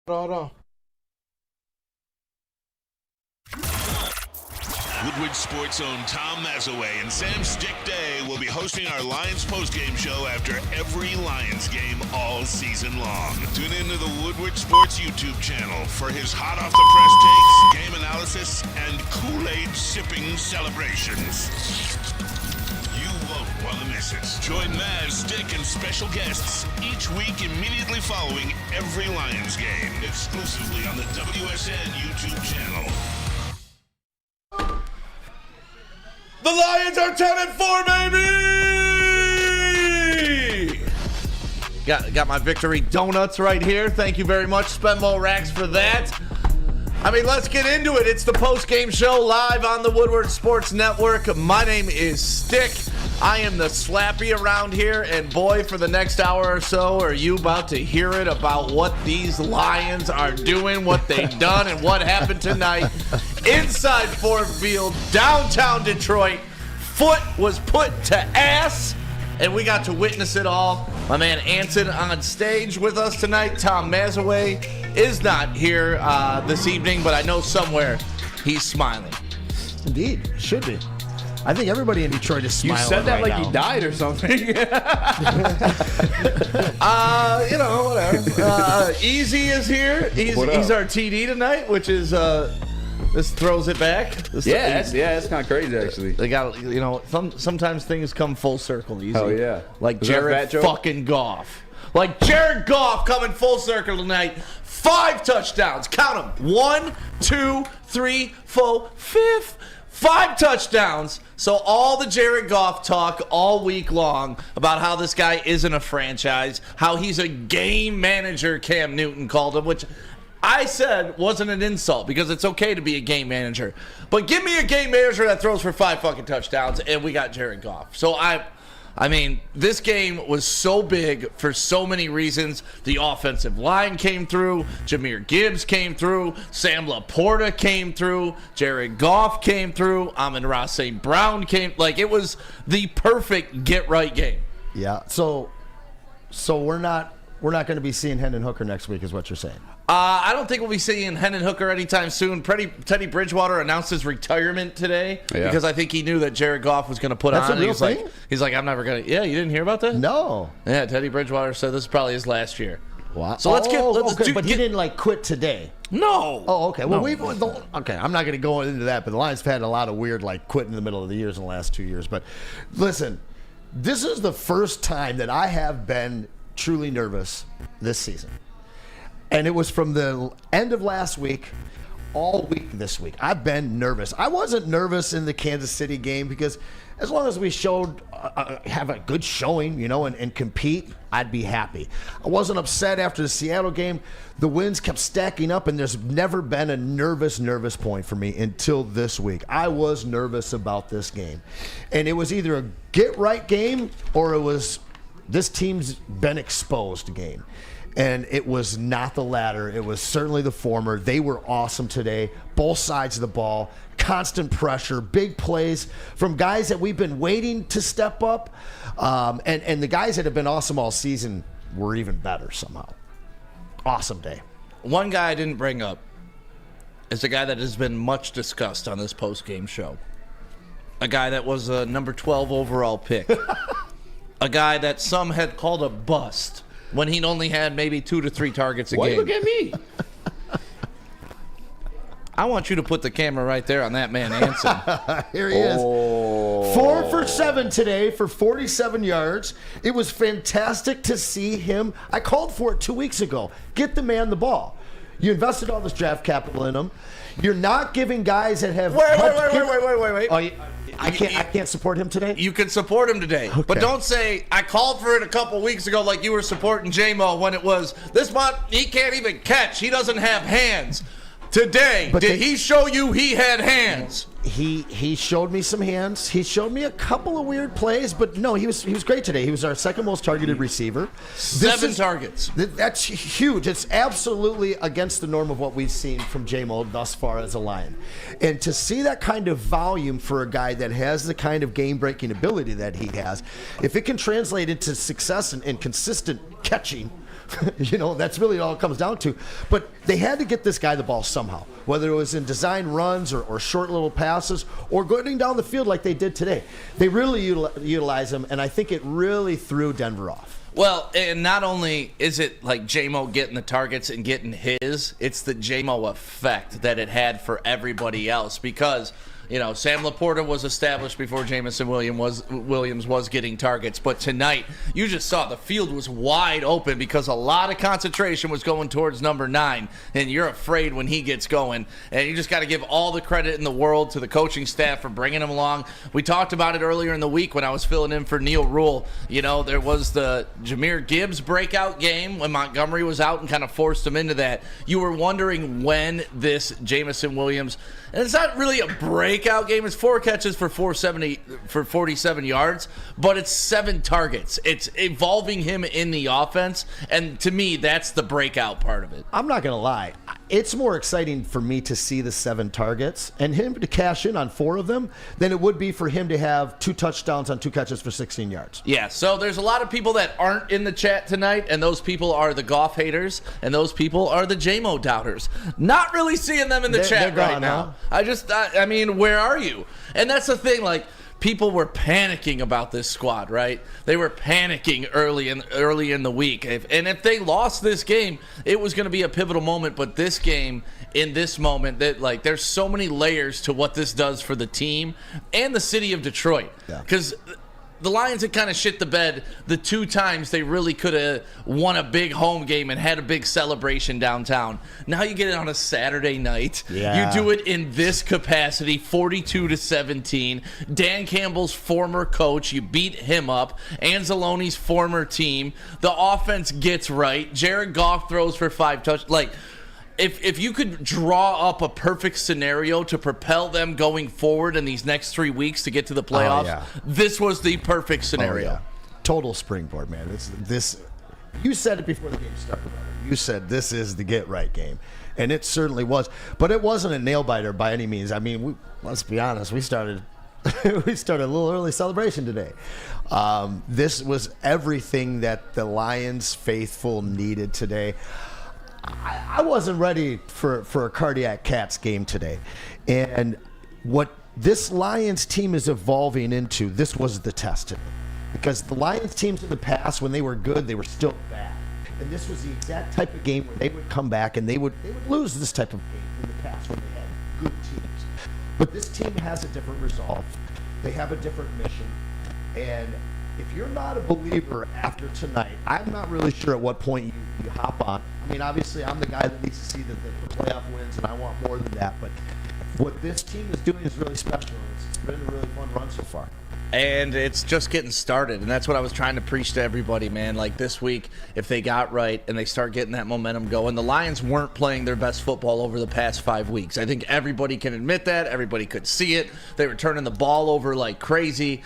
Woodward Sports' own Tom Mazaway and Sam Stick Day will be hosting our Lions postgame show after every Lions game all season long. Tune into the Woodward Sports YouTube channel for his hot off the press takes, game analysis, and Kool-Aid sipping celebrations. You won't want to miss it. Join Maz, Stick, and special guests each week immediately following every Lions game, exclusively on the WSN YouTube channel. The Lions are 10-4, baby! Got my victory donuts right here. Thank you very much, Spenmo Racks, for that. I mean, let's get into it. It's the post-game show live on the Woodward Sports Network. My name is Stick. I am the slappy around here, and boy, for the next hour or so, are you about to hear it about what these Lions are doing, what they've done, and what happened tonight inside Ford Field, downtown Detroit. Foot was put to ass, and we got to witness it all. My man Anson on stage with us tonight. Tom Mazaway is not here this evening, but I know somewhere he's smiling. Indeed, should be. I think everybody in Detroit is smiling. You said that right like now. he died or something. Whatever. Easy is here. He's our TD tonight, which is this throws it back. It's kind of crazy actually. They got sometimes things come full circle. Easy. Oh yeah, like was that a Jared fat joke? fucking Goff. Like Jared Goff coming full circle tonight. 5 touchdowns. Count them. 1, 2, 3, 4, 5. 5 touchdowns. So all the Jared Goff talk all week long about how this guy isn't a franchise, how he's a game manager, Cam Newton called him, which I said wasn't an insult because it's okay to be a game manager. But give me a game manager that throws for 5 fucking touchdowns, and we got Jared Goff. So I mean, this game was so big for so many reasons. The offensive line came through. Jahmyr Gibbs came through. Sam Laporta came through. Jared Goff came through. Amon-Ra St. Brown came. Like, it was the perfect get-right game. Yeah. So we're not going to be seeing Hendon Hooker next week, is what you're saying. I don't think we'll be seeing Hendon Hooker anytime soon. Teddy Bridgewater announced his retirement today because I think he knew that Jared Goff was going to put That's on. a real thing? He's like, I'm never going to. Yeah, you didn't hear about that? No. Yeah, Teddy Bridgewater said this is probably his last year. Wow. So let's get. But he didn't quit today. No. Oh, okay. Well, No. I'm not going to go into that, but the Lions have had a lot of weird quit in the middle of the years in the last 2 years. But listen, this is the first time that I have been truly nervous this season. And it was from the end of last week, all week this week. I've been nervous. I wasn't nervous in the Kansas City game because as long as we have a good showing, and compete, I'd be happy. I wasn't upset after the Seattle game. The wins kept stacking up, and there's never been a nervous point for me until this week. I was nervous about this game. And it was either a get-right game or it was this team's been exposed game. And it was not the latter. It was certainly the former. They were awesome today. Both sides of the ball. Constant pressure. Big plays from guys that we've been waiting to step up. And the guys that have been awesome all season were even better somehow. Awesome day. One guy I didn't bring up is a guy that has been much discussed on this post-game show. A guy that was a number 12 overall pick. A guy that some had called a bust when he only had maybe 2 to 3 targets a Why game. look at me? I want you to put the camera right there on that man, Anson. Here he is. 4 for 7 today for 47 yards. It was fantastic to see him. I called for it 2 weeks ago. Get the man the ball. You invested all this draft capital in him. You're not giving guys that have... Wait. Oh, I can't support him today? You can support him today. Okay. But don't say, I called for it a couple weeks ago like you were supporting J-Mo when it was, this month, he can't even catch. He doesn't have hands. Today, did he show you he had hands? He showed me some hands. He showed me a couple of weird plays, but no, he was great today. He was our second most targeted receiver. 7 targets. That's huge. It's absolutely against the norm of what we've seen from J-Mo thus far as a Lion. And to see that kind of volume for a guy that has the kind of game-breaking ability that he has, if it can translate into success and consistent catching That's really all it comes down to. But they had to get this guy the ball somehow, whether it was in design runs or short little passes or going down the field like they did today. They really utilize him, and I think it really threw Denver off. Well, and not only is it like J-Mo getting the targets and getting his, it's the J-Mo effect that it had for everybody else because – Sam Laporta was established before Jamison Williams was getting targets. But tonight, you just saw the field was wide open because a lot of concentration was going towards number 9. And you're afraid when he gets going. And you just got to give all the credit in the world to the coaching staff for bringing him along. We talked about it earlier in the week when I was filling in for Neil Rule. There was the Jahmyr Gibbs breakout game when Montgomery was out and kind of forced him into that. You were wondering when this Jamison Williams, and it's not really a breakout game. It's 4 catches for 47 yards, but it's 7 targets. It's evolving him in the offense, and to me, that's the breakout part of it. I'm not going to lie. It's more exciting for me to see the 7 targets and him to cash in on 4 of them than it would be for him to have 2 touchdowns on 2 catches for 16 yards. Yeah, so there's a lot of people that aren't in the chat tonight, and those people are the Goff haters, and those people are the J-Mo doubters. Not really seeing them in the chat right now. I mean, where are you? And that's the thing, like, people were panicking about this squad, right? They were panicking early in the week. And if they lost this game, it was going to be a pivotal moment. But this game, in this moment, there's so many layers to what this does for the team and the city of Detroit. Because the Lions had kind of shit the bed the 2 times they really could have won a big home game and had a big celebration downtown. Now you get it on a Saturday night. Yeah. You do it in this capacity, 42-17. Dan Campbell's former coach, you beat him up. Anzalone's former team. The offense gets right. Jared Goff throws for 5 touchdowns. If you could draw up a perfect scenario to propel them going forward in these next 3 weeks to get to the playoffs, this was the perfect scenario. Total springboard, man. You said it before the game started. You said this is the get-right game, and it certainly was. But it wasn't a nail-biter by any means. I mean, let's be honest. We started a little early celebration today. This was everything that the Lions faithful needed today. I wasn't ready for a cardiac cats game today. And what this Lions team is evolving into, this was the test. Because the Lions teams in the past, when they were good, they were still bad. And this was the exact type of game where they would come back and they would lose this type of game in the past when they had good teams. But this team has a different resolve. They have a different mission. And if you're not a believer after tonight, I'm not really sure at what point you hop on. I mean, obviously, I'm the guy that needs to see the playoff wins, and I want more than that. But what this team is doing is really special. It's been a really fun run so far. And it's just getting started, and that's what I was trying to preach to everybody, man. Like this week, if they got right and they start getting that momentum going, the Lions weren't playing their best football over the past 5 weeks. I think everybody can admit that. Everybody could see it. They were turning the ball over like crazy.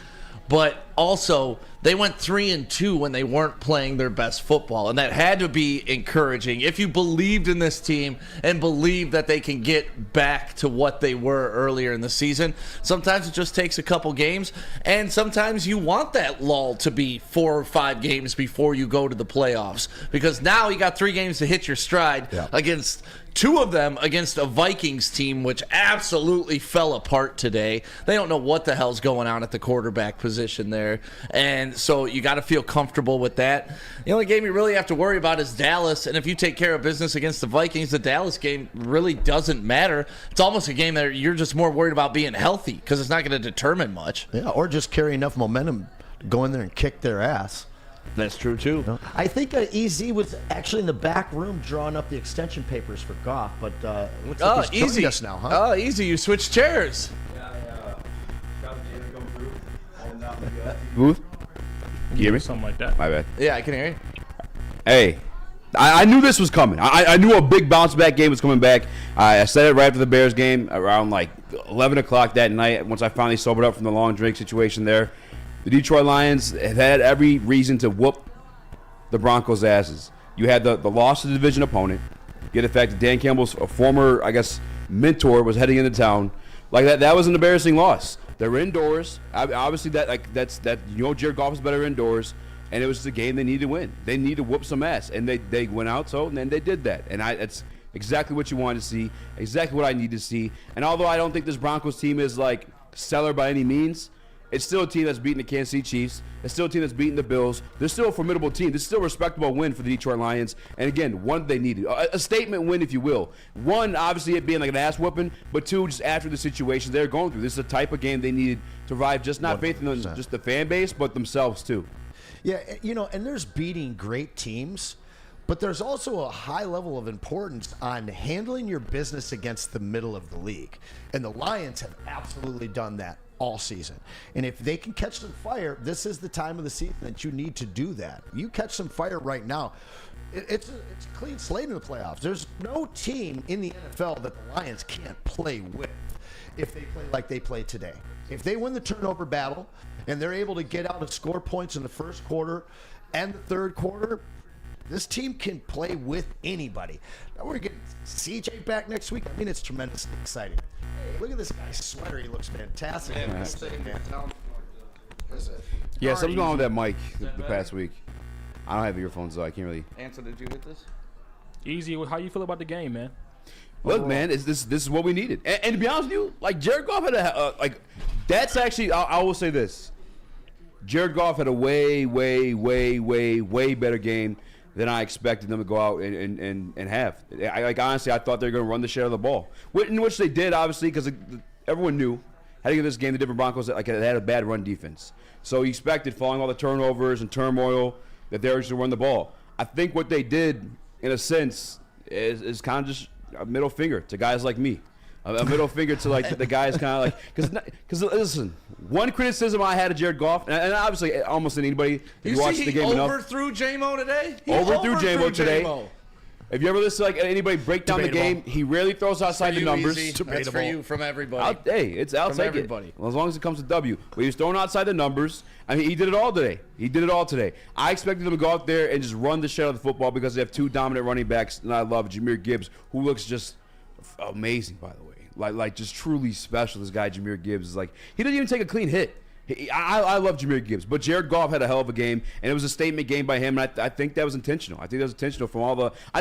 But also, they went 3-2 when they weren't playing their best football, and that had to be encouraging. If you believed in this team and believe that they can get back to what they were earlier in the season, sometimes it just takes a couple games, and sometimes you want that lull to be 4 or 5 games before you go to the playoffs, because now you got 3 games to hit your stride against 2 of them against a Vikings team, which absolutely fell apart today. They don't know what the hell's going on at the quarterback position there. And so you got to feel comfortable with that. The only game you really have to worry about is Dallas. And if you take care of business against the Vikings, the Dallas game really doesn't matter. It's almost a game that you're just more worried about being healthy because it's not going to determine much. Yeah, or just carry enough momentum to go in there and kick their ass. That's true, too. I think EZ was actually in the back room drawing up the extension papers for Goff, but looks like he's joining us now, huh? Oh, easy. You switched chairs. Booth? Can you hear me? Something like that. My bad. Yeah, I can hear you. Hey, I knew this was coming. I knew a big bounce back game was coming back. I said it right after the Bears game around like 11 o'clock that night once I finally sobered up from the long drink situation there. The Detroit Lions have had every reason to whoop the Broncos' asses. You had the loss to the division opponent. You had the fact that Dan Campbell's former, I guess, mentor was heading into town. Like that was an embarrassing loss. They're indoors. Obviously, that's Jared Goff is better indoors. and it was the game they needed to win. They needed to whoop some ass, and they went out, and then they did that. And it's exactly what you wanted to see, exactly what I need to see. And although I don't think this Broncos team is like stellar by any means, it's still a team that's beating the Kansas City Chiefs. It's still a team that's beating the Bills. They're still a formidable team. This is still a respectable win for the Detroit Lions. And again, one they needed. A statement win, if you will. One, obviously it being like an ass whooping, but two, just after the situation they're going through. This is the type of game they needed to revive just not 100%. Faith in just the fan base, but themselves too. Yeah, and there's beating great teams, but there's also a high level of importance on handling your business against the middle of the league. And the Lions have absolutely done that all season. And if they can catch some fire, this is the time of the season that you need to do that. You catch some fire right now, it's a clean slate in the playoffs. There's no team in the NFL that the Lions can't play with if they play like they play today. If they win the turnover battle and they're able to get out and score points in the first quarter and the third quarter, this team can play with anybody. Now we're getting CJ back next week. I mean, it's tremendously exciting. Hey, look at this guy's sweater. He looks fantastic. Yeah, something's going on with that mic the past week. I don't have earphones, so I can't really. Anson, did you get this? Easy. How you feel about the game, man? Look, man, this is what we needed. And to be honest with you, like Jared Goff had that's actually, I will say this. Jared Goff had a way better game than I expected them to go out and have. Honestly, I thought they were going to run the share of the ball, in which they did, obviously, because everyone knew heading into this game the different Broncos had a bad run defense. So you expected, following all the turnovers and turmoil, that they were just going to run the ball. I think what they did, in a sense, is kind of just a middle finger to guys like me. A middle finger to like the guys kind of like because listen, one criticism I had of Jared Goff, and obviously almost anybody you watched the game enough. Overthrew J-Mo today. Overthrew J-Mo today. If you ever listen to like anybody break down Debatable. the game, he rarely throws outside the numbers. That's for you from everybody. I'll take everybody. it. Well, as long as it comes to W. But he was throwing outside the numbers. I mean, he did it all today. I expected him to go out there and just run the shit out of the football because they have two dominant running backs, and I love Jahmyr Gibbs, who looks just amazing, by the way. Like just truly special. This guy Jahmyr Gibbs is like, he doesn't even take a clean hit. I love Jahmyr Gibbs, but Jared Goff had a hell of a game, and it was a statement game by him, and I think that was intentional. I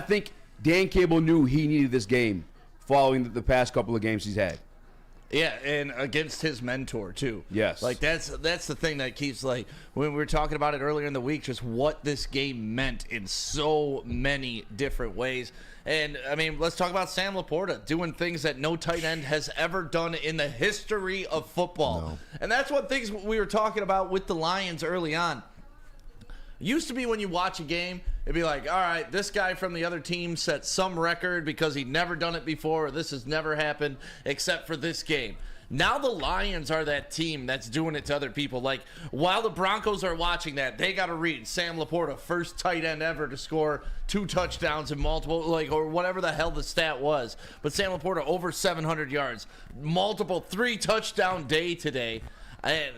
think Dan Cable knew he needed this game following the past couple of games he's had. Yeah, and against his mentor too. Yes, like that's the thing that keeps like when we were talking about it earlier in the week, just what this game meant in so many different ways. And I mean, let's talk about Sam Laporta doing things that no tight end has ever done in the history of football. No. And that's what things we were talking about with the Lions early on. Used to be when you watch a game, it'd be like, all right, this guy from the other team set some record because he'd never done it before, or this has never happened except for this game. Now the Lions are that team that's doing it to other people. Like, while the Broncos are watching that, they got to read Sam Laporta, first tight end ever to score 2 touchdowns and multiple, or whatever the hell the stat was. But Sam Laporta, over 700 yards, multiple 3-touchdown day today. And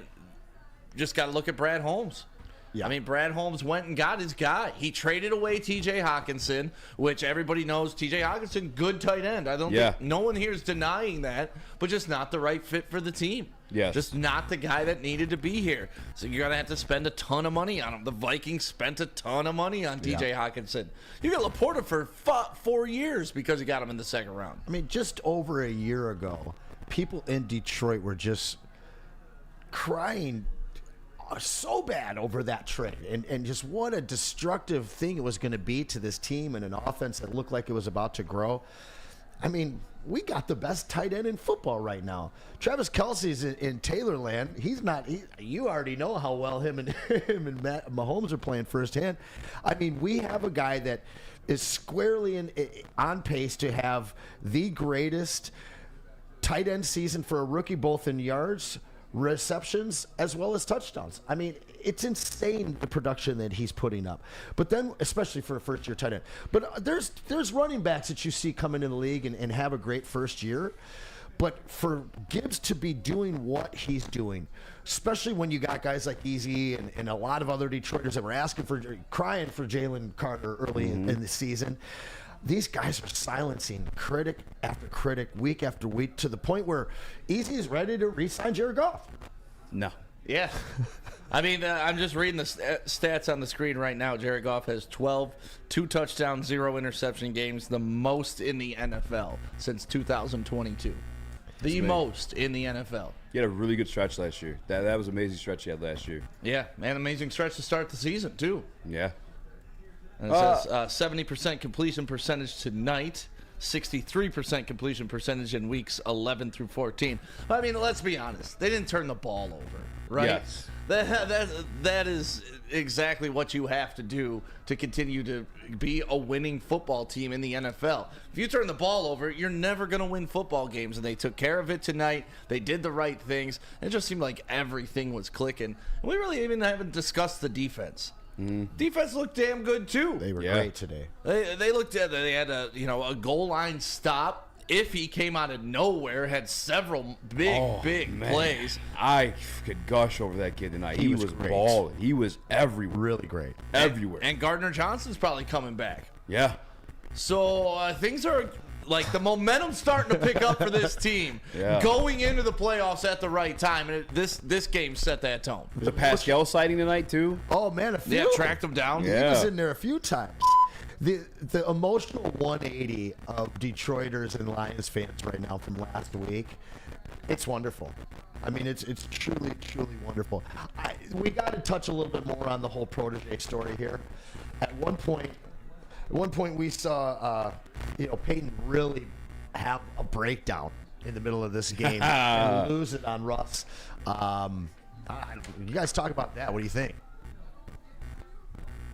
just got to look at Brad Holmes. Yeah. I mean, Brad Holmes went and got his guy. He traded away T.J. Hockenson, which everybody knows T.J. Hockenson, good tight end. I don't think no one here is denying that, but just not the right fit for the team. Yes. Just not the guy that needed to be here. So you're going to have to spend a ton of money on him. The Vikings spent a ton of money on T.J. Hockenson. You got Laporta for 4 years because he got him in the second round. I mean, just over a year ago, people in Detroit were just crying so bad over that trade, and just what a destructive thing it was going to be to this team and an offense that looked like it was about to grow. I mean, we got the best tight end in football right now. Travis Kelce's in Taylorland. He's not. You already know how well him and Matt Mahomes are playing firsthand. I mean, we have a guy that is squarely on pace to have the greatest tight end season for a rookie, both in yards, receptions, as well as touchdowns. I mean, it's insane the production that he's putting up. But then, especially for a first-year tight end. But there's running backs that you see coming in the league and have a great first year. But for Gibbs to be doing what he's doing, especially when you got guys like Easy and a lot of other Detroiters that were crying for Jalen Carter early in the season, these guys are silencing critic after critic, week after week, to the point where Easy is ready to re-sign Jared Goff. No. Yeah. I mean, I'm just reading the stats on the screen right now. Jared Goff has 12, 2 touchdowns, 0 interception games, the most in the NFL since 2022. The most in the NFL. He had a really good stretch last year. That was an amazing stretch he had last year. Yeah, man, amazing stretch to start the season, too. Yeah. And it says 70% completion percentage tonight, 63% completion percentage in weeks 11 through 14. But, I mean, let's be honest. They didn't turn the ball over, right? Yes. That is exactly what you have to do to continue to be a winning football team in the NFL. If you turn the ball over, you're never going to win football games. And they took care of it tonight. They did the right things. It just seemed like everything was clicking. And we really even haven't discussed the defense. Defense looked damn good too. They were great today. They looked at. They had a goal line stop. Iffy came out of nowhere, had several big plays. I could gush over that kid tonight. He was great. balling. He was everywhere. Really great. Everywhere. And Gardner Johnson's probably coming back. Yeah. So things are like the momentum's starting to pick up for this team. Yeah. Going into the playoffs at the right time, and this game set that tone. Was a Pascal sighting tonight too? Oh, man, a few. Yeah, tracked him down. He Yeah. was in there a few times. The emotional 180 of Detroiters and Lions fans right now from last week, it's wonderful. I mean, it's truly, truly wonderful. We got to touch a little bit more on the whole protege story here. At one point we saw Peyton really have a breakdown in the middle of this game and lose it on Russ. You guys talk about that. What do you think?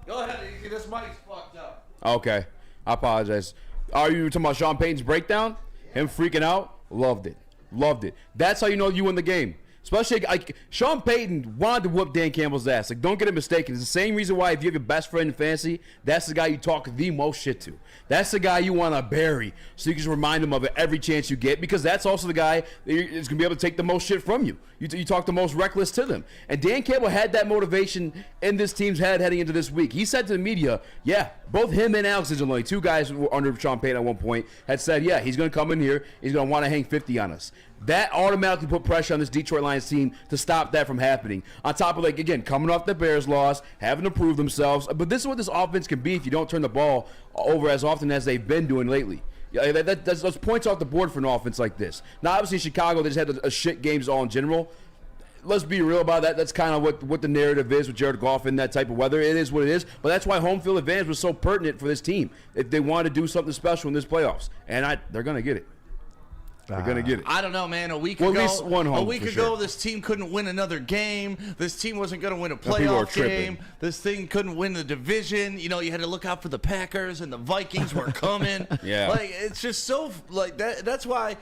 Go ahead. This mic's fucked up. Okay. I apologize. Are you talking about Sean Payton's breakdown? Him freaking out? Loved it. Loved it. That's how you know you win the game. Especially, like, Sean Payton wanted to whoop Dan Campbell's ass. Like, don't get it mistaken. It's the same reason why if you have your best friend in fantasy, that's the guy you talk the most shit to. That's the guy you want to bury so you can just remind him of it every chance you get, because that's also the guy that is going to be able to take the most shit from you. You talk the most reckless to them. And Dan Campbell had that motivation in this team's head heading into this week. He said to the media, yeah, both him and Alex Anzalone, two guys who were under Sean Payton at one point, had said, yeah, he's going to come in here, he's going to want to hang 50 on us. That automatically put pressure on this Detroit Lions team to stop that from happening. On top of, like, again, coming off the Bears loss, having to prove themselves. But this is what this offense can be if you don't turn the ball over as often as they've been doing lately. Yeah, that's those points off the board for an offense like this. Now, obviously, Chicago, they just had a shit games all in general. Let's be real about that. That's kind of what the narrative is with Jared Goff in that type of weather. It is what it is. But that's why home field advantage was so pertinent for this team if they want to do something special in this playoffs. And they're going to get it. They're going to get it. I don't know, man. A week Well, ago, at least one home, for ago, sure. this team couldn't win another game. This team wasn't going to win a people are playoff tripping. game. This thing couldn't win the division. You know, you had to look out for the Packers, and the Vikings were coming. Yeah. Like, it's just so, like, that's why,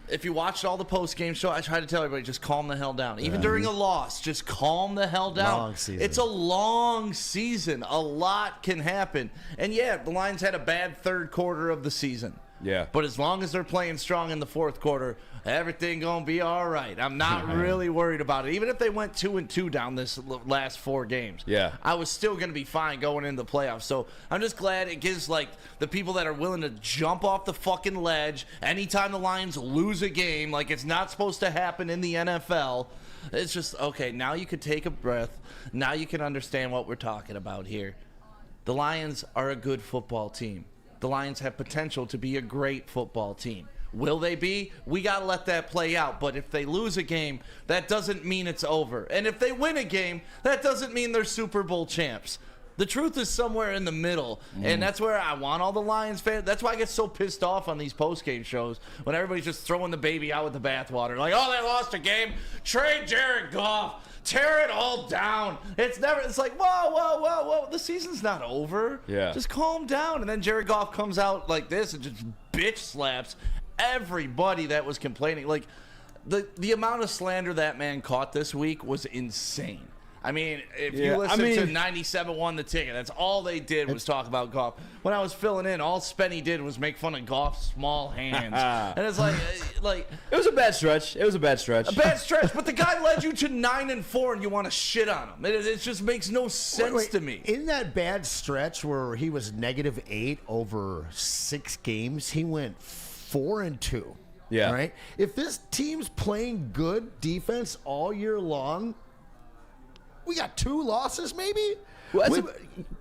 if you watched all the post-game show, I try to tell everybody, just calm the hell down. Even during a loss, just calm the hell down. Long season. It's a long season. A lot can happen. And, yeah, the Lions had a bad third quarter of the season. Yeah. But as long as they're playing strong in the fourth quarter, everything going to be all right. I'm not really worried about it. Even if they went 2-2 down this last 4 games, Yeah. I was still going to be fine going into the playoffs. So I'm just glad it gives, like, the people that are willing to jump off the fucking ledge anytime the Lions lose a game, like it's not supposed to happen in the NFL. It's just, okay, now you could take a breath. Now you can understand what we're talking about here. The Lions are a good football team. The Lions have potential to be a great football team. Will they be? We got to let that play out. But if they lose a game, that doesn't mean it's over. And if they win a game, that doesn't mean they're Super Bowl champs. The truth is somewhere in the middle. And that's where I want all the Lions fans. That's why I get so pissed off on these post-game shows when everybody's just throwing the baby out with the bathwater. Like, oh, they lost a game. Trade Jared Goff. Tear it all down. It's like, whoa. The season's not over. Yeah. Just calm down. And then Jared Goff comes out like this and just bitch slaps everybody that was complaining. Like, the amount of slander that man caught this week was insane. I mean, if you listen to 97 Won the Ticket, that's all they did was talk about Goff. When I was filling in, all Spenny did was make fun of Goff's small hands. And it's like It was a bad stretch. A bad stretch. But the guy led you to 9-4, and you want to shit on him. It just makes no sense to me. In that bad stretch where he was -8 over 6 games, he went 4-2. Yeah. Right? If this team's playing good defense all year long, We got 2 losses, maybe. Well,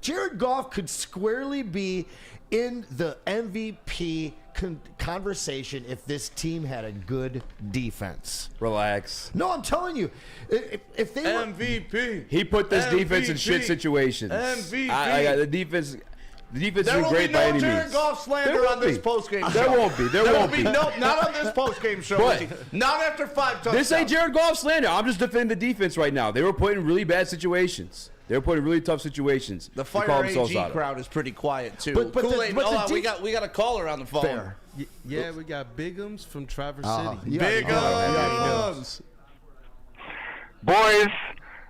Jared Goff could squarely be in the MVP conversation if this team had a good defense. Relax. No, I'm telling you, if they were, MVP. He put this defense in shit MVP. situations. MVP. The defense There is will great be by no any Jared means. Goff slander There on won't this be. postgame show. There won't be. There won't be. No, not on this postgame show. But- Not after 5 touchdowns. This ain't Jared Goff slander. I'm just defending the defense right now. They were put in really bad situations. They were put in really tough situations. The They call Fire themselves AG out of it. crowd is pretty quiet too. But the- Kool-Aid, but the hold on, we got a caller on the phone. fair. Yeah, we got Bigums from Traverse Oh, City. you Big already know. ups. Boys,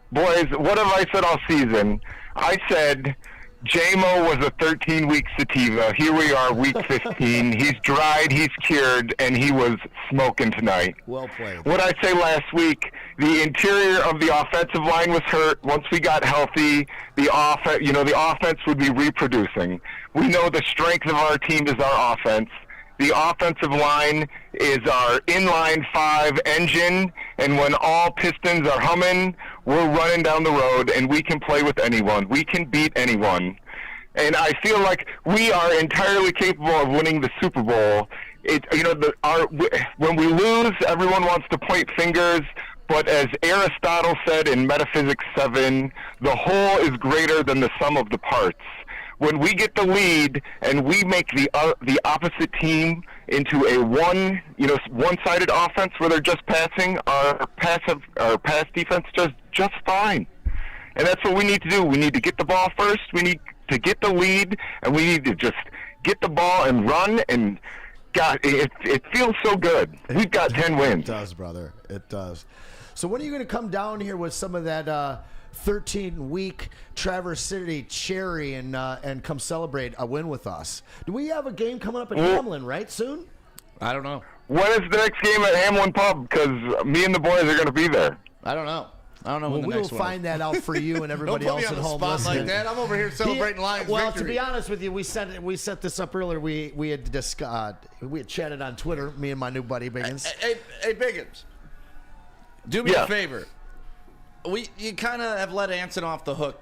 what have I said all season? I said J-Mo was a 13-week sativa. Here we are, week 15. He's dried, he's cured, and he was smoking tonight. Well played. What I say last week, the interior of the offensive line was hurt. Once we got healthy, the offense would be reproducing. We know the strength of our team is our offense. The offensive line is our inline 5 engine, and when all pistons are humming, we're running down the road, and we can play with anyone. We can beat anyone. And I feel like we are entirely capable of winning the Super Bowl. When we lose, everyone wants to point fingers, but as Aristotle said in Metaphysics 7, the whole is greater than the sum of the parts. When we get the lead and we make the opposite team into a one-sided offense where they're just passing, our pass defense does just fine. And that's what we need to do. We need to get the ball first. We need to get the lead, and we need to just get the ball and run. And God, it feels so good. We've got 10 wins. It does, brother. It does. So when are you going to come down here with some of that 13-week Traverse City cherry and come celebrate a win with us? Do we have a game coming up in Hamlin, right, soon? I don't know. When is the next game at Hamlin Pub? Because me and the boys are going to be there. I don't know. I don't know Well, when the we will next one find that out for you and everybody Don't put else me at on the home spot listening. like that. I'm over here celebrating Lions Well, victory. to be honest with you, we set this up earlier. We had chatted on Twitter, me and my new buddy Biggins. Hey, Biggins. Do me Yeah. a favor. You kind of have let Anson off the hook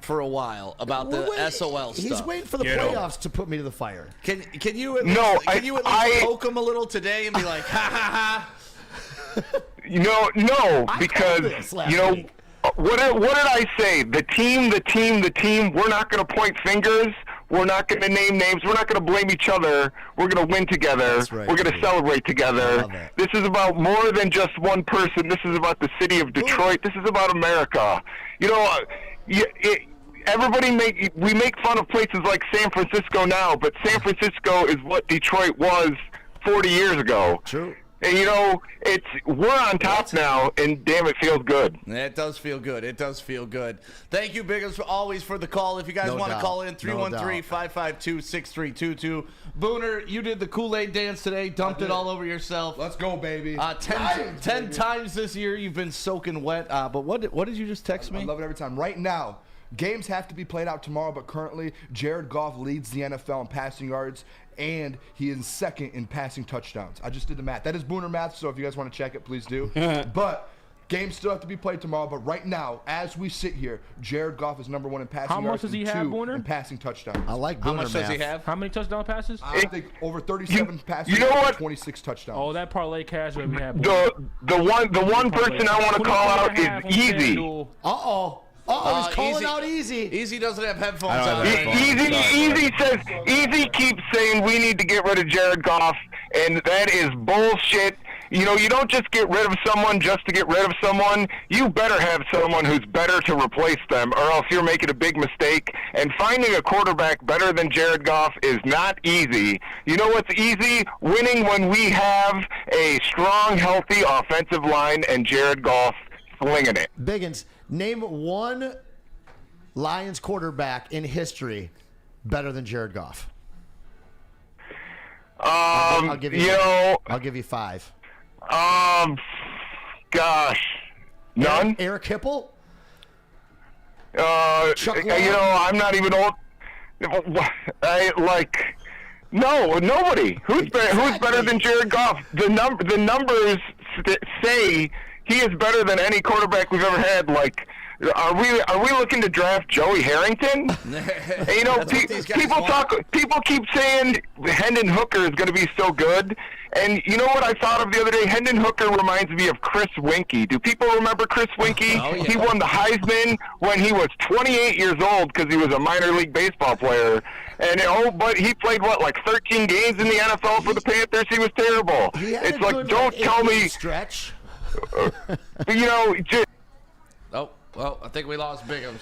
for a while about the SOL stuff. He's waiting for the Get over playoffs to put me to the fire. Can you at No, least, can you at least I- poke him a little today and be like, ha ha ha? No, I because called this last week. what did I say? The team. We're not going to point fingers. We're not going to name names. We're not going to blame each other. We're going to win together. That's right, We're going to dude. celebrate I together. love that. This is about more than just one person. This is about the city of Detroit. This is about America. We make fun of places like San Francisco now, but San Francisco is what Detroit was 40 years ago. True. And we're on top now, and damn, it feels good. It does feel good. It does feel good. Thank you, Biggins, always for the call. If you guys No want to doubt. call in, No doubt. 313-552-6322. Booner, you did the Kool-Aid dance today. Dumped it all over yourself. Let's go, baby. 10 times this year you've been soaking wet. But what did you just text me? I love it every time. Right now, games have to be played out tomorrow, but currently, Jared Goff leads the NFL in passing yards, and he is second in passing touchdowns. I just did the math. That is Booner math, so if you guys want to check it, please do. But games still have to be played tomorrow, but right now, as we sit here, Jared Goff is number 1 in passing How yards much does he and have, 2 Booner? in passing touchdowns. I like How Booner much does he math. have? How many touchdown passes? I think over 37 passing you know yards what? and 26 touchdowns. Oh, that parlay cash that we have. The one person I want to call out is Easy. Uh-oh. He's calling out Easy. Easy doesn't have headphones I don't on. have headphones. Easy keeps saying we need to get rid of Jared Goff, and that is bullshit. You don't just get rid of someone just to get rid of someone. You better have someone who's better to replace them, or else you're making a big mistake. And finding a quarterback better than Jared Goff is not easy. You know what's easy? Winning when we have a strong, healthy offensive line and Jared Goff slinging it. Biggins, name one Lions quarterback in history better than Jared Goff. I'll give you. I'll give you 5. Gosh, none. Eric Hipple. Chuck Long? I'm not even old. No, nobody. Who's better than Jared Goff? The numbers say he is better than any quarterback we've ever had. Like Are we looking to draft Joey Harrington? You know, people keep saying Hendon Hooker is going to be so good, and you know what I thought of the other day? Hendon Hooker reminds me of Chris Winkie. Do people remember Chris Winkie? Oh, yeah. He won the Heisman when he was 28 years old because he was a minor league baseball player, and but he played like 13 games in the NFL for the Panthers. He was terrible. It's like, don't tell me stretch. You know. Oh, well, I think we lost Bigums.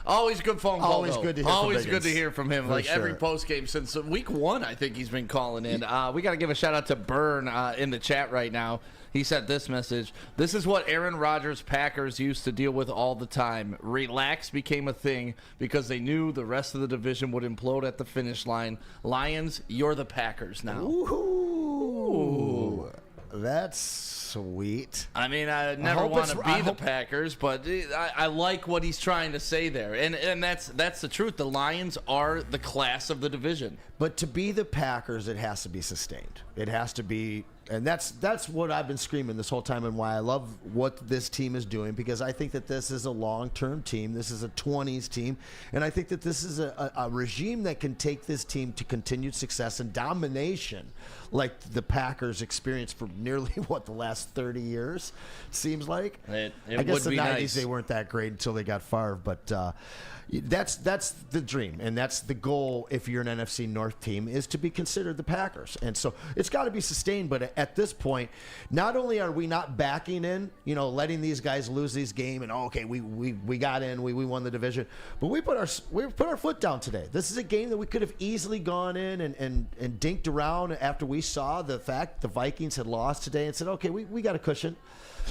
Always good phone call. Always though. good to hear Always from good to Biggins. hear from him. For Like sure. every post game since week 1, I think he's been calling in. We got to give a shout out to Byrne in the chat right now. He sent this message. This is what Aaron Rodgers' Packers used to deal with all the time. Relax became a thing because they knew the rest of the division would implode at the finish line. Lions, you're the Packers now. Ooh. That's sweet. I mean, I never hope want to it's- be the Packers, but I like what he's trying to say there, and that's the truth. The Lions are the class of the division. But to be the Packers, it has to be sustained. It has to be, and that's what I've been screaming this whole time, and why I love what this team is doing, because I think that this is a long-term team. This is a 20s team, and I think that this is a regime that can take this team to continued success and domination, like the Packers experienced for nearly the last 30 years. Seems like. It I guess would the be 90s nice. they weren't that great until they got Favre, but that's the dream, and that's the goal. If you're an NFC North team, is to be considered the Packers, and so it's got to be sustained. But at this point, not only are we not backing in, letting these guys lose these game, and okay, we got in, we won the division, but we put our foot down today. This is a game that we could have easily gone in and dinked around after we saw the fact the Vikings had lost today and said, okay, we got a cushion.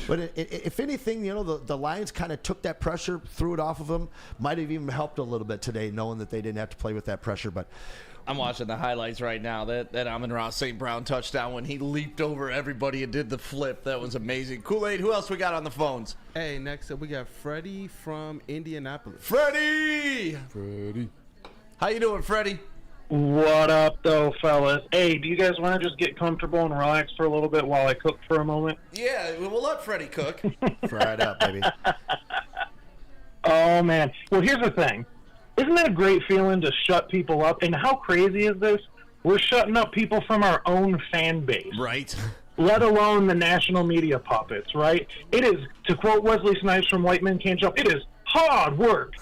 But if anything, the Lions kind of took that pressure, threw it off of them. Might have even helped a little bit today, knowing that they didn't have to play with that pressure. But I'm watching the highlights right now. That Amon-Ra St. Brown touchdown when he leaped over everybody and did the flip. That was amazing. Kool-Aid, who else we got on the phones? Hey, next up we got Freddie from Indianapolis. Freddie! How you doing, Freddie? What up, though, fellas? Hey, do you guys want to just get comfortable and relax for a little bit while I cook for a moment? Yeah, we'll let Freddie cook. fry it up, baby. Oh, man. Well, here's the thing. Isn't that a great feeling to shut people up? And how crazy is this? We're shutting up people from our own fan base. Right. Let alone the national media puppets, right? It is, to quote Wesley Snipes from White Men Can't Jump, it is hard work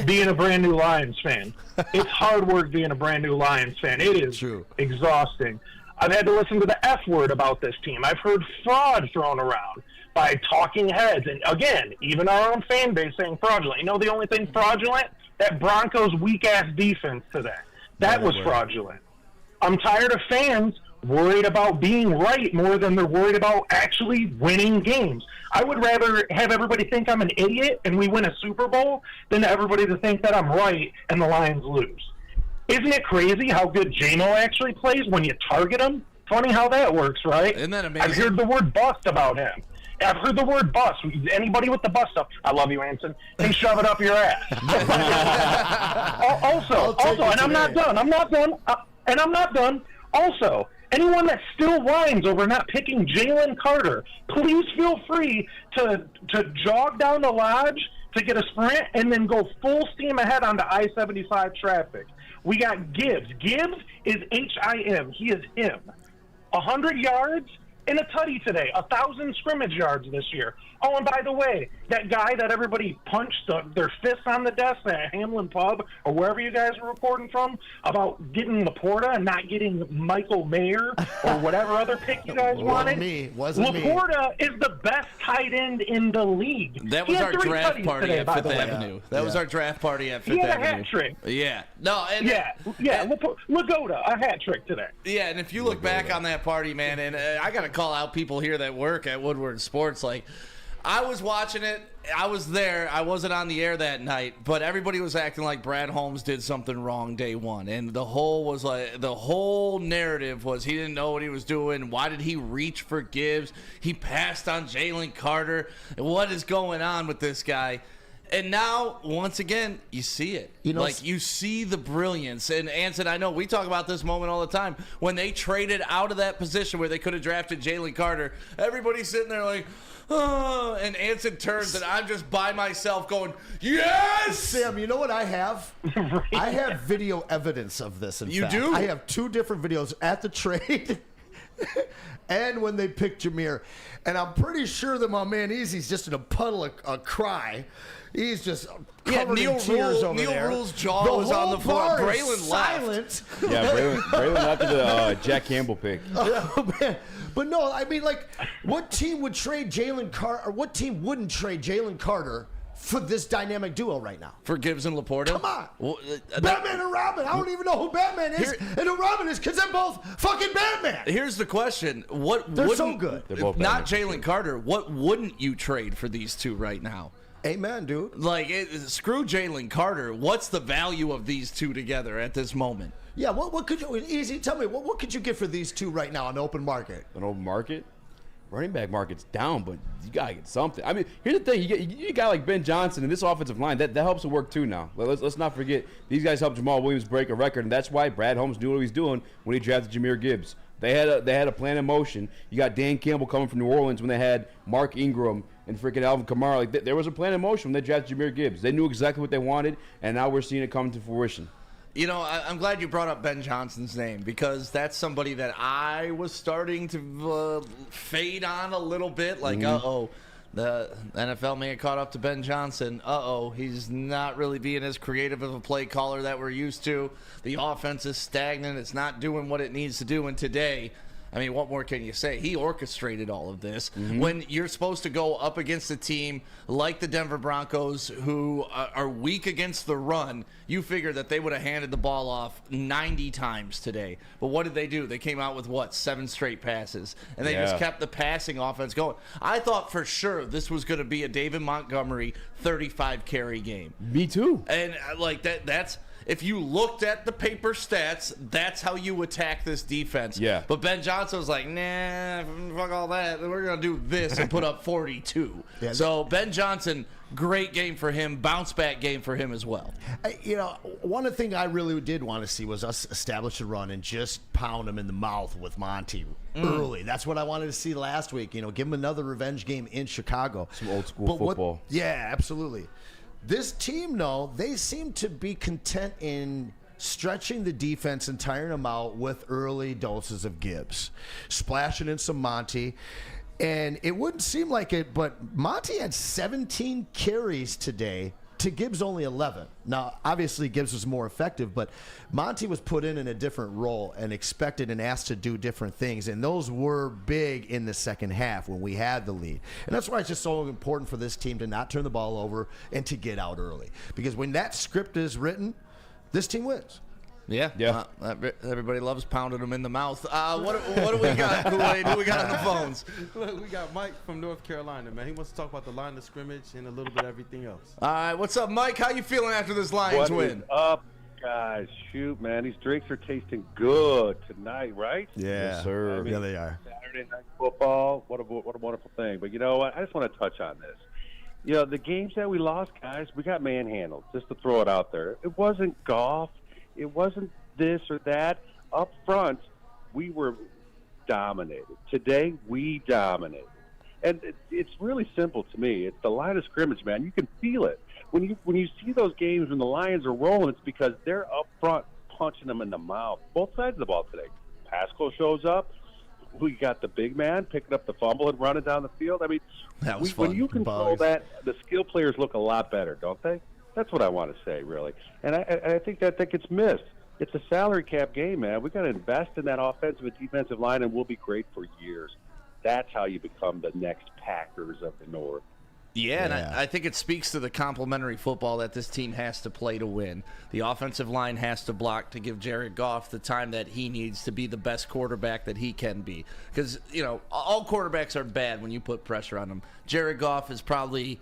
being a brand new Lions fan. It's hard work being a brand new Lions fan. It is True. exhausting. I've had to listen to the F word about this team. I've heard fraud thrown around by talking heads. And again, even our own fan base saying fraudulent. You know the only thing fraudulent? That Broncos weak-ass defense today. That was fraudulent. I'm tired of fans worried about being right more than they're worried about actually winning games. I would rather have everybody think I'm an idiot and we win a Super Bowl than everybody to think that I'm right and the Lions lose. Isn't it crazy how good J-Mo actually plays when you target him? Funny how that works, right? Isn't that amazing? I've heard the word bust about him. I've heard the word bust. Anybody with the bust up, I love you, Anson, can shove it up your ass. Also, and I'm not done. Also, anyone that still whines over not picking Jalen Carter, please feel free to jog down the lodge to get a sprint and then go full steam ahead onto I-75 traffic. We got Gibbs. Gibbs is H-I-M. He is him. 100 yards and a tutty today. 1,000 scrimmage yards this year. Oh, and by the way, that guy that everybody punched their fists on the desk at Hamlin Pub or wherever you guys were recording from about getting Laporta and not getting Michael Mayer or whatever other pick you guys wanted. Wasn't me. Laporta is the best tight end in the league. That He was had our 3 draft tutties party today, at by Fifth the way. Avenue. That was our draft party at Fifth He had a Avenue. hat trick. Yeah. No, and Lagoda, a hat trick today. yeah, and if you look back on that party, man, and I got to call out people here that work at Woodward Sports. Like, I was watching it. I was there. I wasn't on the air that night, but everybody was acting like Brad Holmes did something wrong day one, and the whole narrative was he didn't know what he was doing. Why did he reach for Gibbs? He passed on Jalen Carter. What is going on with this guy? And now, once again, you see it. You see the brilliance. And Anson, I know we talk about this moment all the time. When they traded out of that position where they could have drafted Jalen Carter, everybody's sitting there like, oh, and Anson turns, and I'm just by myself going, yes! Sam, you know what I have? I have video evidence of this, in fact. You do? I have 2 different videos at the trade and when they picked Jameer. And I'm pretty sure that my man Easy's just in a puddle of cry. He's just covered in tears over there. Neil Rule's jaw was on the floor. Braylon left. Yeah, Braylon left to the Jack Campbell pick. Oh, man. But no, I mean, like, what team would trade Jalen Carter, or what team wouldn't trade Jalen Carter for this dynamic duo right now? For Gibbs and Laporta? Come on. Batman and Robin. I don't even know who Batman is and who Robin is because they're both fucking Batman. Here's the question. They're so good. They're both not Batman. Jalen Carter. What wouldn't you trade for these two right now? Amen, dude. Like, screw Jalen Carter. What's the value of these two together at this moment? Yeah, what could you, Easy, tell me, what could you get for these two right now on the open market? An open market? Running back market's down, but you got to get something. I mean, here's the thing. You get a guy like Ben Johnson in this offensive line. That helps to work, too, now. Let's not forget, these guys helped Jamal Williams break a record, and that's why Brad Holmes knew what he was doing when he drafted Jahmyr Gibbs. They had a plan in motion. You got Dan Campbell coming from New Orleans when they had Mark Ingram and freaking Alvin Kamara. Like, there was a plan in motion when they drafted Jahmyr Gibbs. They knew exactly what they wanted, and now we're seeing it come to fruition. You know, I'm glad you brought up Ben Johnson's name because that's somebody that I was starting to fade on a little bit. Like, the NFL may have caught up to Ben Johnson. He's not really being as creative of a play caller that we're used to. The offense is stagnant. It's not doing what it needs to do. And today, I mean, what more can you say? He orchestrated all of this. When you're supposed to go up against a team like the Denver Broncos who are weak against the run, you figure that they would have handed the ball off 90 times today. But what did they do? They came out with, 7 straight passes. And they just kept the passing offense going. I thought for sure this was going to be a David Montgomery 35-carry game. Me too. And, that's... If you looked at the paper stats, that's how you attack this defense. Yeah. But Ben Johnson was like, nah, fuck all that. We're going to do this and put up 42. Yeah. So Ben Johnson, great game for him, bounce back game for him as well. One of the things I really did want to see was us establish a run and just pound him in the mouth with Monty early. That's what I wanted to see last week. Give him another revenge game in Chicago. Some old school football. Yeah, absolutely. This team, though, they seem to be content in stretching the defense and tiring them out with early doses of Gibbs, splashing in some Monty. And it wouldn't seem like it, but Monty had 17 carries today to Gibbs only 11. Now, obviously, Gibbs was more effective, but Monty was put in a different role and expected and asked to do different things, and those were big in the second half when we had the lead. And that's why it's just so important for this team to not turn the ball over and to get out early. Because when that script is written, this team wins. Yeah. Everybody loves pounding them in the mouth. What do we got, Kool-Aid? Who we got on the phones? Look, we got Mike from North Carolina, man. He wants to talk about the line of scrimmage and a little bit of everything else. All right, what's up, Mike? How you feeling after this Lions win? What is up, guys? Shoot, man, these drinks are tasting good tonight, right? Yeah, yes, sir. I mean, yeah, they are. Saturday night football, what a wonderful thing. But you know what? I just want to touch on this. The games that we lost, guys, we got manhandled, just to throw it out there. It wasn't golf. It wasn't this or that. Up front, we were dominated. Today, we dominated. And it's really simple to me. It's the line of scrimmage, man. You can feel it. When you see those games when the Lions are rolling, it's because they're up front punching them in the mouth. Both sides of the ball today. Pascal shows up. We got the big man picking up the fumble and running down the field. I mean, that was fun. When you control that, the skill players look a lot better, don't they? That's what I want to say, really. And I think that gets missed. It's a salary cap game, man. We got to invest in that offensive and defensive line, and we'll be great for years. That's how you become the next Packers of the North. Yeah, and I think it speaks to the complementary football that this team has to play to win. The offensive line has to block to give Jared Goff the time that he needs to be the best quarterback that he can be. Because, all quarterbacks are bad when you put pressure on them. Jared Goff is probably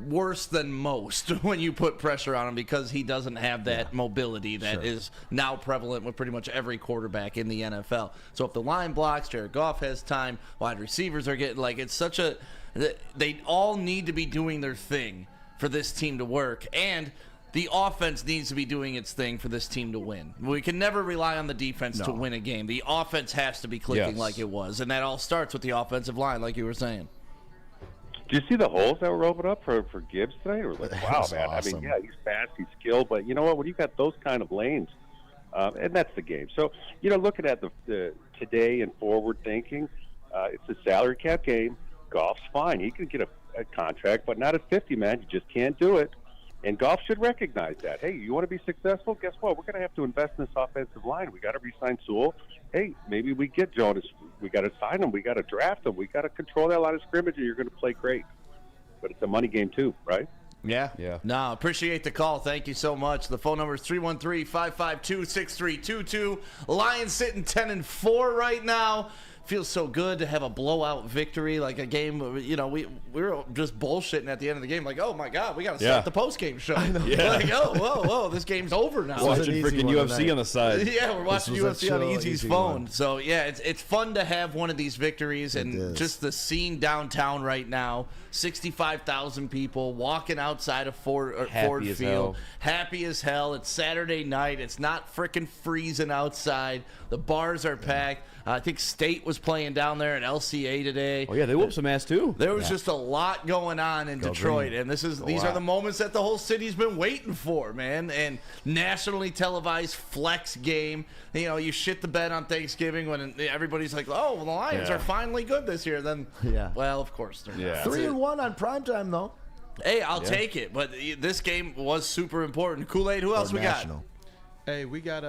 worse than most when you put pressure on him because he doesn't have that mobility that is now prevalent with pretty much every quarterback in the NFL. So if the line blocks, Jared Goff has time, wide receivers are getting it's such a they all need to be doing their thing for this team to work. And the offense needs to be doing its thing for this team to win. We can never rely on the defense to win a game. The offense has to be clicking like it was, and that all starts with the offensive line, like you were saying. Did you see the holes that were opened up for Gibbs tonight? It was like, wow, man. Awesome. I mean, yeah, he's fast, he's skilled, but you know what? When you've got those kind of lanes, and that's the game. So, looking at the today and forward thinking, it's a salary cap game. Goff's fine. He can get a contract, but not at 50, man. You just can't do it. And Goff should recognize that. Hey, you want to be successful? Guess what? We're going to have to invest in this offensive line. We got to re-sign Sewell. Hey, maybe we get Jonas. We got to sign him. We got to draft him. We got to control that line of scrimmage, and you're going to play great. But it's a money game too, right? Yeah. Yeah. No, appreciate the call. Thank you so much. The phone number is 313-552-6322. Lions sitting 10-4 right now. Feels so good to have a blowout victory, like a game. We were just bullshitting at the end of the game, like, oh my god, we got to start the post game show. Like, oh, whoa, this game's over now. Watching freaking UFC on the side. Yeah, we're watching UFC on Easy's phone. So yeah, it's fun to have one of these victories, and just the scene downtown right now. 65,000 people walking outside of Ford Field, happy as hell. It's Saturday night. It's not freaking freezing outside. The bars are packed. I think State was playing down there at LCA today. Oh yeah, they whooped some ass too. There was just a lot going on in Detroit, and these are the moments that the whole city's been waiting for, man. And nationally televised flex game. You shit the bed on Thanksgiving when everybody's like, "Oh, well, the Lions are finally good this year." Then, well, of course they're not. 3-1 on primetime though. Hey, I'll take it. But this game was super important. Kool-Aid, who else we got? Hey, we got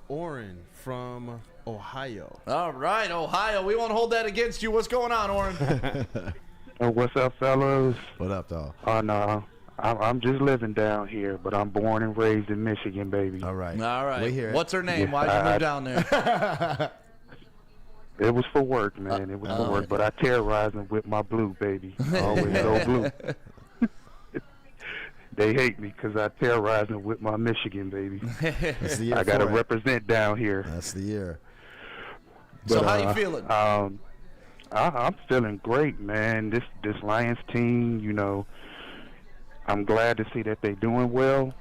Oren from Ohio. All right, Ohio. We won't hold that against you. What's going on, Oren? What's up, fellas? What up, dog? Oh, no. I'm just living down here, but I'm born and raised in Michigan, baby. All right. We hear it. What's her name? Why'd you move down there? It was for work, man. It was for work, but I terrorized them with my blue, baby. Always go blue. They hate me because I terrorize them with my Michigan, baby. That's the year I got to represent down here. That's the year. So how you feeling? I'm feeling great, man. This Lions team, I'm glad to see that they're doing well.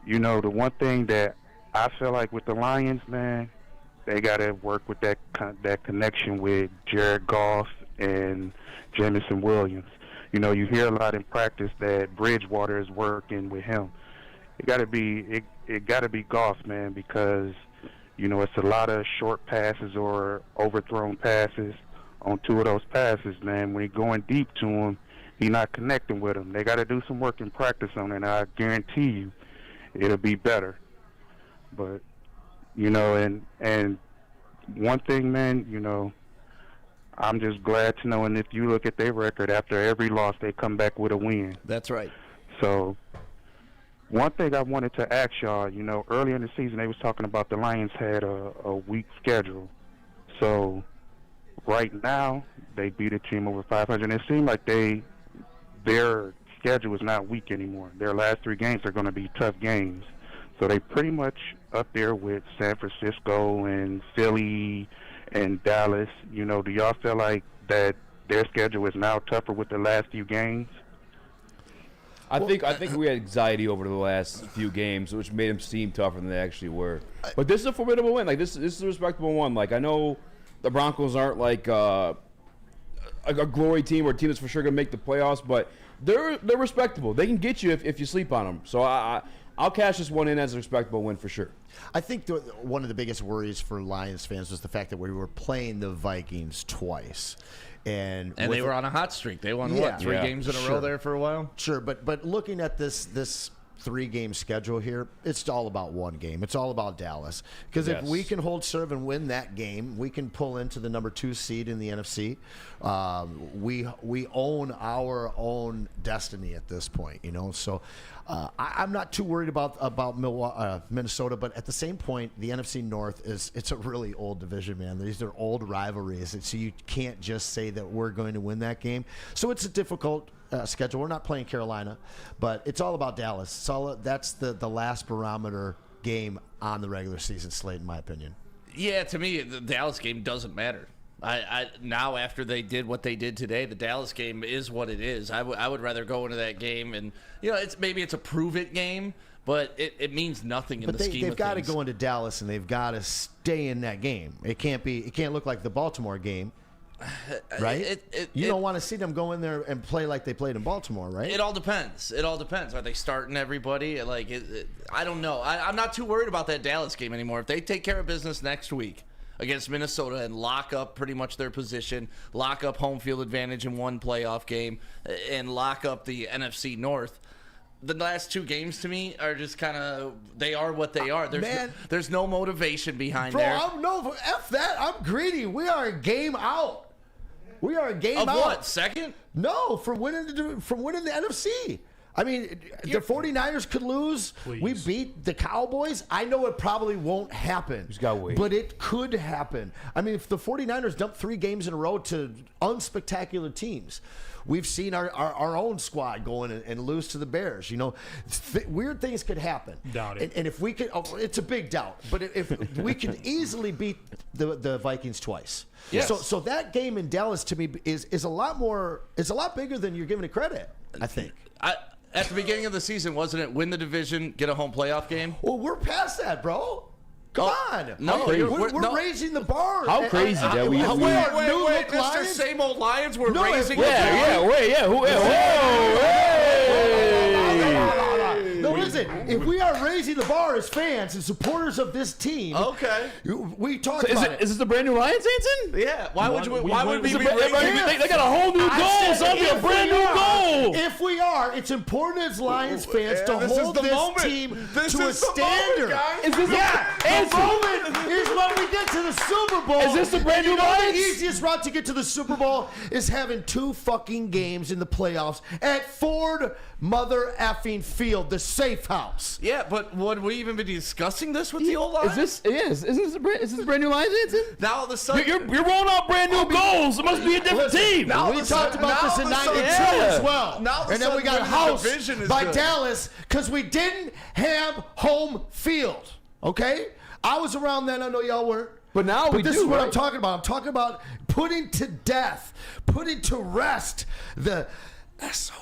The one thing that I feel like with the Lions, man, they got to work with that connection with Jared Goff and Jamison Williams. You hear a lot in practice that Bridgewater is working with him. It got to be Goff, man, because it's a lot of short passes or overthrown passes. On two of those passes, man, when he's going deep to him, he's not connecting with him. They got to do some work in practice on it, and I guarantee you it'll be better. But and one thing, man, I'm just glad to know, and if you look at their record, after every loss, they come back with a win. That's right. So, one thing I wanted to ask y'all, earlier in the season, they was talking about the Lions had a weak schedule. So, right now, they beat a team over 500. It seemed like their schedule is not weak anymore. Their last 3 games are going to be tough games. So, they pretty much up there with San Francisco and Philly and Dallas. Do y'all feel like that their schedule is now tougher with the last few games? I think we had anxiety over the last few games, which made them seem tougher than they actually were. But this is a formidable win. Like this is a respectable one. Like I know the Broncos aren't like a glory team or a team that's for sure gonna make the playoffs, but they're respectable. They can get you if you sleep on them. So I'll cash this one in as a respectable win for sure. I think one of the biggest worries for Lions fans was the fact that we were playing the Vikings twice. And they were on a hot streak. They won, 3 games in a row there for a while? Sure, but looking at this 3-game schedule here, it's all about one game. It's all about Dallas. Because if we can hold serve and win that game, we can pull into the number 2 seed in the NFC. We own our own destiny at this point, So I'm not too worried about Minnesota, but at the same point, the NFC North it's a really old division, man. These are old rivalries, so you can't just say that we're going to win that game. So it's a difficult schedule. We're not playing Carolina, but it's all about Dallas. That's the last barometer game on the regular season slate, in my opinion. Yeah, to me, the Dallas game doesn't matter. Now after they did what they did today, the Dallas game is what it is. I would rather go into that game and maybe it's a prove it game, but it means nothing in the scheme of things. They've got to go into Dallas and they've got to stay in that game. It can't look like the Baltimore game. Right? You don't want to see them go in there and play like they played in Baltimore, right? It all depends. Are they starting everybody? I don't know. I'm not too worried about that Dallas game anymore. If they take care of business next week against Minnesota and lock up pretty much their position, lock up home field advantage in one playoff game, and lock up the NFC North, the last two games to me are just kind of, they are what they are. There's no motivation behind there. F that. I'm greedy. We are a game out. We are a game out. Of what? Second? No, from winning the NFC. I mean, the 49ers could lose. Please. We beat the Cowboys. I know it probably won't happen. Just gotta wait. But it could happen. I mean, if the 49ers dump 3 games in a row to unspectacular teams, we've seen our own squad go in and lose to the Bears. Weird things could happen. Doubt it. And if we could, it's a big doubt. But if we can easily beat the Vikings twice. Yes. So that game in Dallas to me is a lot more. It's a lot bigger than you're giving it credit, I think. At the beginning of the season, wasn't it win the division, get a home playoff game? Well, we're past that, bro. Come on. No, we're raising the bar. How crazy that we are. Wait, Mr. Same Old Lions, we're raising the bar. No, listen. If we are raising the bar as fans and supporters of this team, okay, we talked about it. Is this the brand new Lions, Anson? Yeah. Why would we be raising? They got a whole new goal. Something a brand new goal. If we are, it's important as Lions fans to hold this team to a standard. The moment is when we get to the Super Bowl. Is this the brand new Lions? The easiest route to get to the Super Bowl is having 2 fucking games in the playoffs at Ford Mother effing Field, the safe house. Yeah, but would we even be discussing this with the old Lions? Is this the brand new Lions, Anson? Now all of a sudden you're rolling out brand new goals. It must be a different team. We talked about this in '92 as well. And then we got housed by Dallas because we didn't have home field. Okay? I was around then. I know y'all weren't. But now this is what I'm talking about. I'm talking about putting to death, putting to rest the SOL.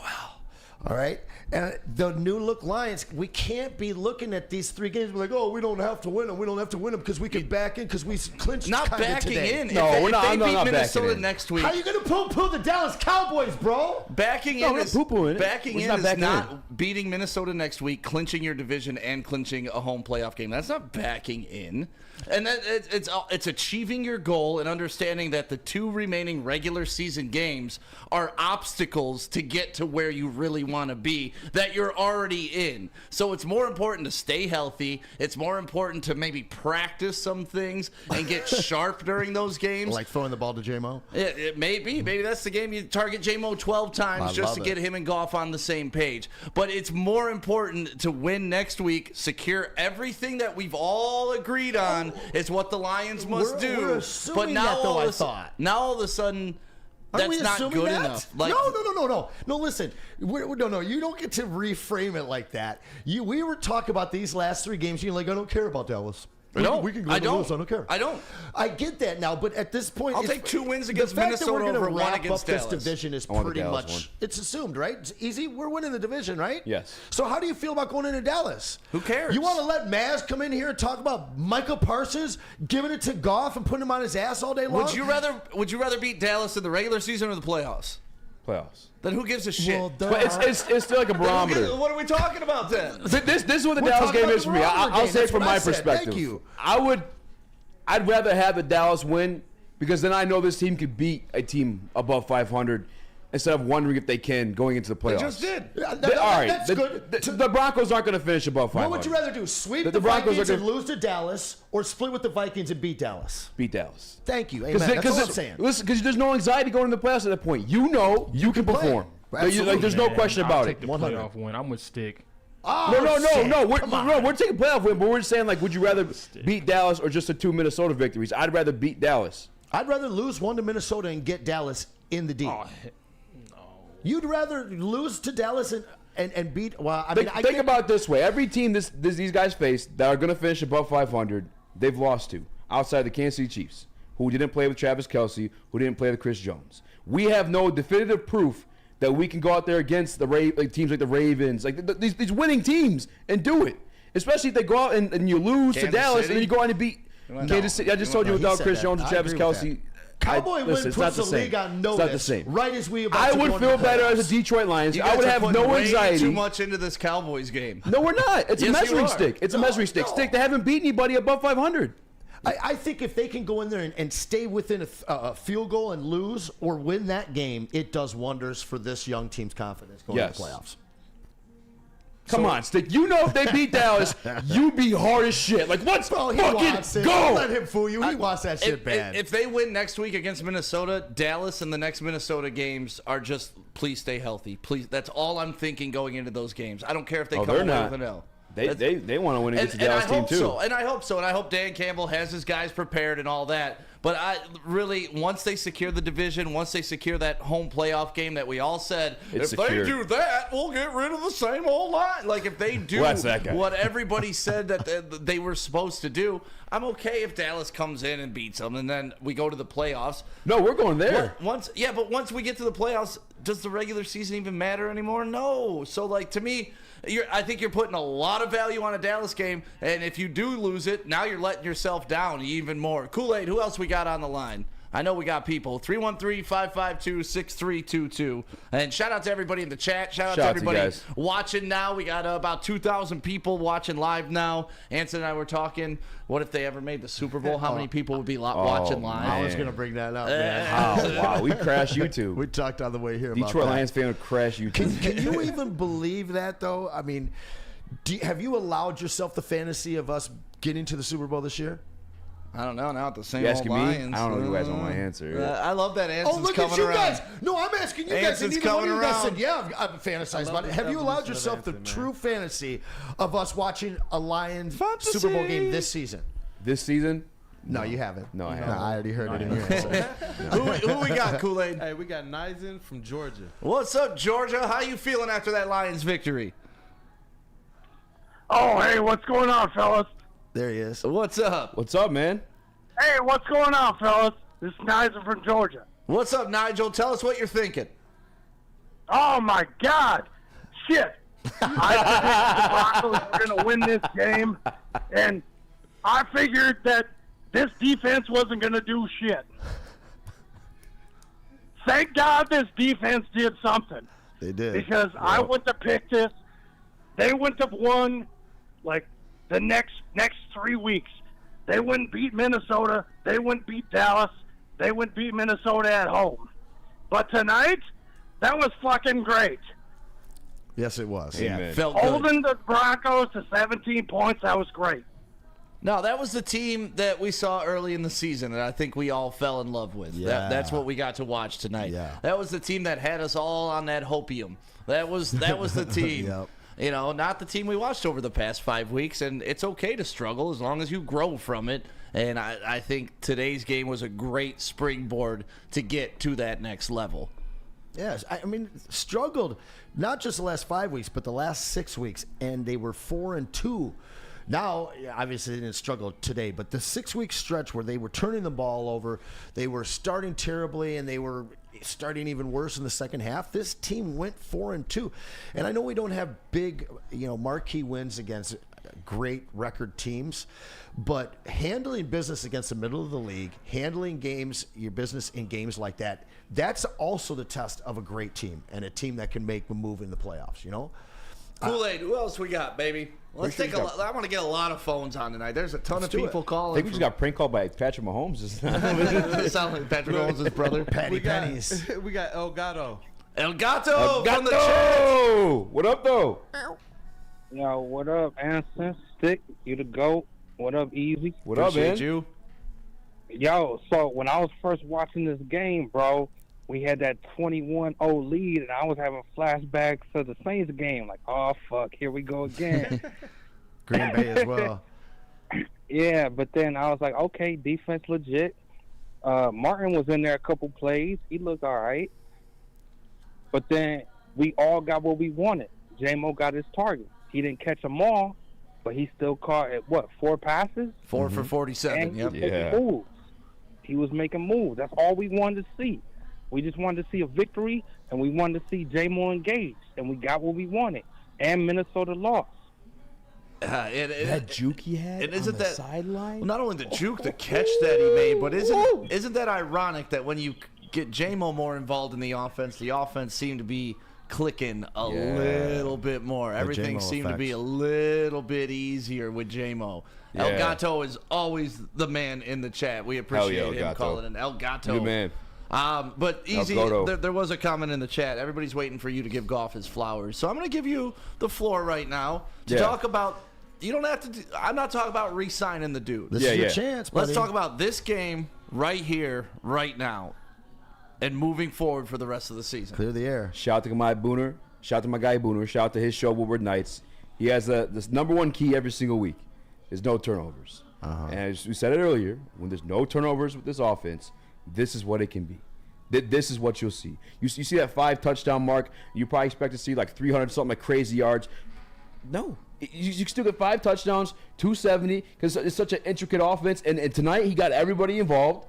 All right? And the new look Lions, we can't be looking at these 3 games like, oh, we don't have to win them. We don't have to win them because we can back in because we clinched not kinda backing today. in. No, if we're not. They I'm beat not Minnesota backing in. next week. How are you going to poo-poo the Dallas Cowboys, bro? Backing No, in we're not is poo-pooing it. backing It's in not is backing not in. beating Minnesota next week, clinching your division, and clinching a home playoff game. That's not backing in. And then it's achieving your goal and understanding that the 2 remaining regular season games are obstacles to get to where you really want to be that you're already in. So it's more important to stay healthy. It's more important to maybe practice some things and get sharp during those games. Like throwing the ball to J-Mo? It may be. Maybe that's the game you target J-Mo 12 times just to get him and Goff on the same page. But it's more important to win next week, secure everything that we've all agreed on is what the Lions must do. We're assuming but now that, though, I thought. Now all of a sudden, that's not good enough. No, listen. No, you don't get to reframe it like that. We were talking about these last 3 games. You're like, I don't care about Dallas. No, we can go I to don't. lose. I don't care. I don't. I get that now, but at this point, I'll take 2 wins against Minnesota over 1 against Dallas. This division is want the pretty Dallas much one. it's assumed, right? It's easy. We're winning the division, right? Yes. So how do you feel about going into Dallas? Who cares? You want to let Maz come in here and talk about Michael Parsons giving it to Goff and putting him on his ass all day long? Would you rather beat Dallas in the regular season or the playoffs? Playoffs. Then who gives a shit? Well, But it's still like a barometer. What are we talking about then? This is what the We're Dallas talking game about is the for me. barometer I'll game. say it That's from what I my said. perspective. Thank you. I'd rather have the Dallas win because then I know this team could beat a team above 500 instead of wondering if they can going into the playoffs. They just did. Yeah, All right, that's good. The Broncos aren't going to finish above 500. What would you rather do? Sweep The the Broncos Vikings are and gonna- lose to Dallas, or split with the Vikings and beat Dallas? Beat Dallas. Thank you. Amen. That's all I'm saying. Listen, because there's no anxiety going into the playoffs at that point. You know you can play. perform. Absolutely. There's no question I'll about take it. the 100. playoff win. I'm with Stick. Oh, No. shit. We're taking playoff win, but we're saying like, would you rather beat Dallas or just the 2 Minnesota victories? I'd rather beat Dallas. I'd rather lose 1 to Minnesota and get Dallas in the deal. Oh, no. You'd rather lose to Dallas and beat. Well, I mean, Think about it this way: every team these guys face that are going to finish above 500, they've lost to outside the Kansas City Chiefs, who didn't play with Travis Kelce, who didn't play with Chris Jones. We have no definitive proof that we can go out there against the teams like the Ravens, like these winning teams, and do it. Especially if they go out and you lose to Dallas, and then you go out and beat Kansas City. I just told you without Chris Jones and Travis Kelce. Cowboy win puts the league on notice. It's not the same. Right as we I would feel better as a Detroit Lions. I would have no anxiety. Too much into this Cowboys game. No, we're not. It's a measuring stick. It's a measuring stick. Stick. They haven't beat anybody above 500. I think if they can go in there and stay within a field goal and lose or win that game, it does wonders for this young team's confidence going to the playoffs. Come on, Stick. You know if they beat Dallas, you be hard as shit. Like, let's fucking go. Don't let him fool you. He wants that shit bad. If they win next week against Minnesota, Dallas and the next Minnesota games are just, please stay healthy. Please. That's all I'm thinking going into those games. I don't care if they come away with an L. They want to win against the Dallas team, too. And I hope so. And I hope Dan Campbell has his guys prepared and all that. But I really, once they secure the division, once they secure that home playoff game that we all said, if they do that, we'll get rid of the same old line. Like, if they do what everybody said that they were supposed to do, I'm okay if Dallas comes in and beats them, and then we go to the playoffs. No, we're going there. But once we get to the playoffs, does the regular season even matter anymore? No. So, like, to me, I think you're putting a lot of value on a Dallas game, and if you do lose it, now you're letting yourself down even more. Kool-Aid, who else we got on the line? I know we got people. 313-552-6322. And shout out to everybody in the chat. Shout out to everybody watching now. We got about 2,000 people watching live now. Anson and I were talking, what if they ever made the Super Bowl? How many people would be watching live? I was going to bring that up, man. Wow, we crashed YouTube. We talked on the way here about Detroit Lions fan would crash YouTube. Can you even believe that, though? I mean, have you allowed yourself the fantasy of us getting to the Super Bowl this year? I don't know. Now at the same old Lions. I don't know if you guys want my answer. I love that Anson's coming around. Guys. No, I'm asking you guys. And coming you guys around. said, I've fantasized about it. Have you allowed yourself the true fantasy of us watching a Lions Super Bowl game this season? This season? No, you haven't. No, I haven't. I already heard it in your answer. Who we got, Kool-Aid? Hey, we got Nisen from Georgia. What's up, Georgia? How you feeling after that Lions victory? Oh, hey, what's going on, fellas? There he is. What's up? What's up, man? Hey, what's going on, fellas? This is Nigel from Georgia. What's up, Nigel? Tell us what you're thinking. Oh, my God. Shit. I predicted the Broncos were going to win this game, and I figured that this defense wasn't going to do shit. Thank God this defense did something. They did. Because I wouldn't have picked this. They wouldn't have won, like, the next 3 weeks. They wouldn't beat Minnesota. They wouldn't beat Dallas. They wouldn't beat Minnesota at home. But tonight, that was fucking great. Yes, it was. Yeah, felt good. Holding the Broncos to 17 points, that was great. No, that was the team that we saw early in the season that I think we all fell in love with. Yeah. That's what we got to watch tonight. Yeah. That was the team that had us all on that hopium. That was the team. Yep. You know, not the team we watched over the past 5 weeks, and it's okay to struggle as long as you grow from it. And I think today's game was a great springboard to get to that next level. Yes, I mean, struggled not just the last 5 weeks, but the last 6 weeks, and they were 4-2. Now, obviously, they didn't struggle today, but the 6-week stretch where they were turning the ball over, they were starting terribly, and they were starting even worse in the second half. This team went 4-2, and I know we don't have big, marquee wins against great record teams, but handling business against the middle of the league, handling your business in games like that, that's also the test of a great team and a team that can make a move in the playoffs. Kool-Aid, who else we got, baby? Let's take I want to get a lot of phones on tonight. There's a ton of people calling. I think we just got prank called by Patrick Mahomes just now. It sounds like Patrick Mahomes' brother. Patty Pennies. We got El Gato. El Gato from the chat. What up, though? Yo, what up, Anson? Stick, you the GOAT. What up, Easy? What up, man? You. Yo, so when I was first watching this game, bro, we had that 21-0 lead, and I was having flashbacks to the Saints game. Like, oh, fuck, here we go again. Green Bay as well. Yeah, but then I was like, okay, defense legit. Martin was in there a couple plays. He looked all right. But then we all got what we wanted. J-Mo got his target. He didn't catch them all, but he still caught, 4 passes? 4 for 47, and yep. he took moves. He was making moves. That's all we wanted to see. We just wanted to see a victory, and we wanted to see J-Mo engaged, and we got what we wanted. And Minnesota lost. That juke he had and on isn't the that sideline? Well, not only the juke, the catch that he made, but isn't that ironic that when you get J-Mo more involved in the offense seemed to be clicking a little bit more. Everything seemed to be a little bit easier with J-Mo. Yeah. El Gato is always the man in the chat. We appreciate him calling it El Gato. Good man. But Easy, there was a comment in the chat. Everybody's waiting for you to give Goff his flowers. So I'm going to give you the floor right now to talk about. You don't have to. I'm not talking about re-signing the dude. This is your chance, buddy. Let's talk about this game right here, right now, and moving forward for the rest of the season. Clear the air. Shout out to my Booner. Shout out to my guy Booner. Shout out to his show, Woodward Nights. He has this number one key every single week is no turnovers. And as we said it earlier, when there's no turnovers with this offense, this is what it can be. This is what you'll see. You see that 5 touchdown mark. You probably expect to see like 300 something, like crazy yards. No. You still get 5 touchdowns, 270, because it's such an intricate offense. And tonight he got everybody involved.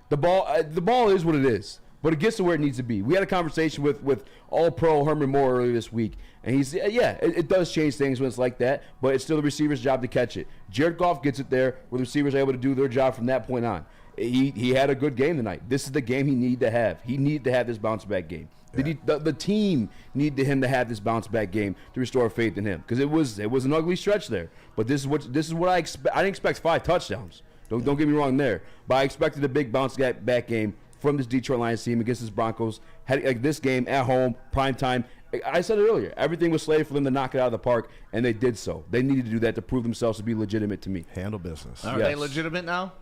The ball is what it is, but it gets to where it needs to be. We had a conversation with All-Pro Herman Moore earlier this week, and he's it does change things when it's like that, but it's still the receiver's job to catch it. Jared Goff gets it there where the receivers are able to do their job from that point on. He had a good game tonight. This is the game he needed to have. He needed to have this bounce back game. The team needed him to have this bounce back game to restore faith in him, because it was an ugly stretch there. But this is what I expect. I didn't expect 5 touchdowns. Don't get me wrong there. But I expected a big bounce back game from this Detroit Lions team against this Broncos. Had like this game at home, prime time. I said it earlier. Everything was slated for them to knock it out of the park, and they did so. They needed to do that to prove themselves to be legitimate to me. Handle business. Are they legitimate now?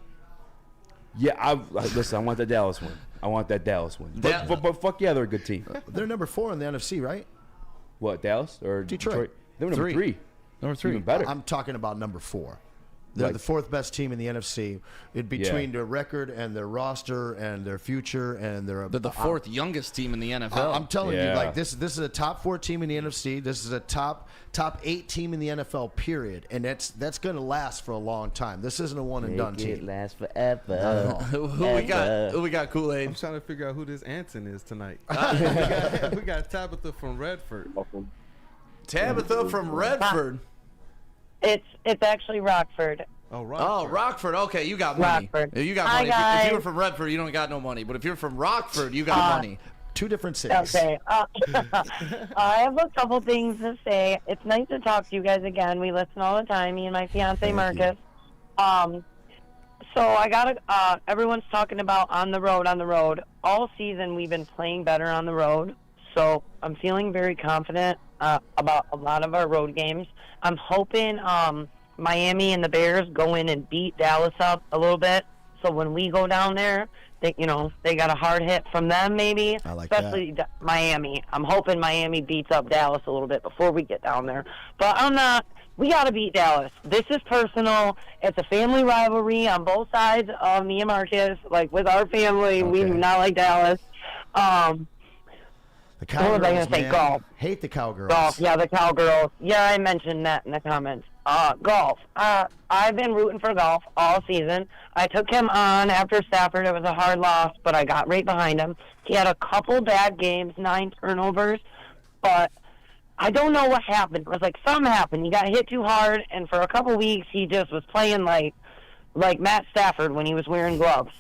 Yeah, listen, I want that Dallas win. But fuck yeah, they're a good team. They're number 4 in the NFC, right? What, Dallas or Detroit? They were number 3. Number 3. Even better. I'm talking about number 4. They're the 4th best team in the NFC. Between their record and their roster and their future and they're the 4th youngest team in the NFL. I'm telling you, like this is a top 4 team in the NFC. This is a top 8 team in the NFL. Period, and that's going to last for a long time. This isn't a one and done team. It lasts forever. Who we got? Kool-Aid. I'm trying to figure out who this Anson is tonight. we got Tabitha from Redford. Tabitha from Redford. It's actually Rockford. Oh, Rockford. Oh, Rockford. Okay, you got money. Rockford. You got money. If you were from Redford, you don't got no money. But if you're from Rockford, you got money. 2 different cities. Okay. I have a couple things to say. It's nice to talk to you guys again. We listen all the time, me and my fiance Marcus. So I got everyone's talking about on the road. All season we've been playing better on the road. So I'm feeling very confident about a lot of our road games. I'm hoping Miami and the Bears go in and beat Dallas up a little bit. So when we go down there, they got a hard hit from them maybe. I like especially Miami. I'm hoping Miami beats up Dallas a little bit before we get down there. But we got to beat Dallas. This is personal. It's a family rivalry on both sides of me and Marcus. Like with our family, we do not like Dallas. The Cowgirls, what was I going to say? Golf. Hate the Cowgirls. Golf, yeah, the Cowgirls. Yeah, I mentioned that in the comments. Golf. I've been rooting for Golf all season. I took him on after Stafford. It was a hard loss, but I got right behind him. He had a couple bad games, 9 turnovers, but I don't know what happened. It was like something happened. He got hit too hard, and for a couple weeks, he just was playing like Matt Stafford when he was wearing gloves.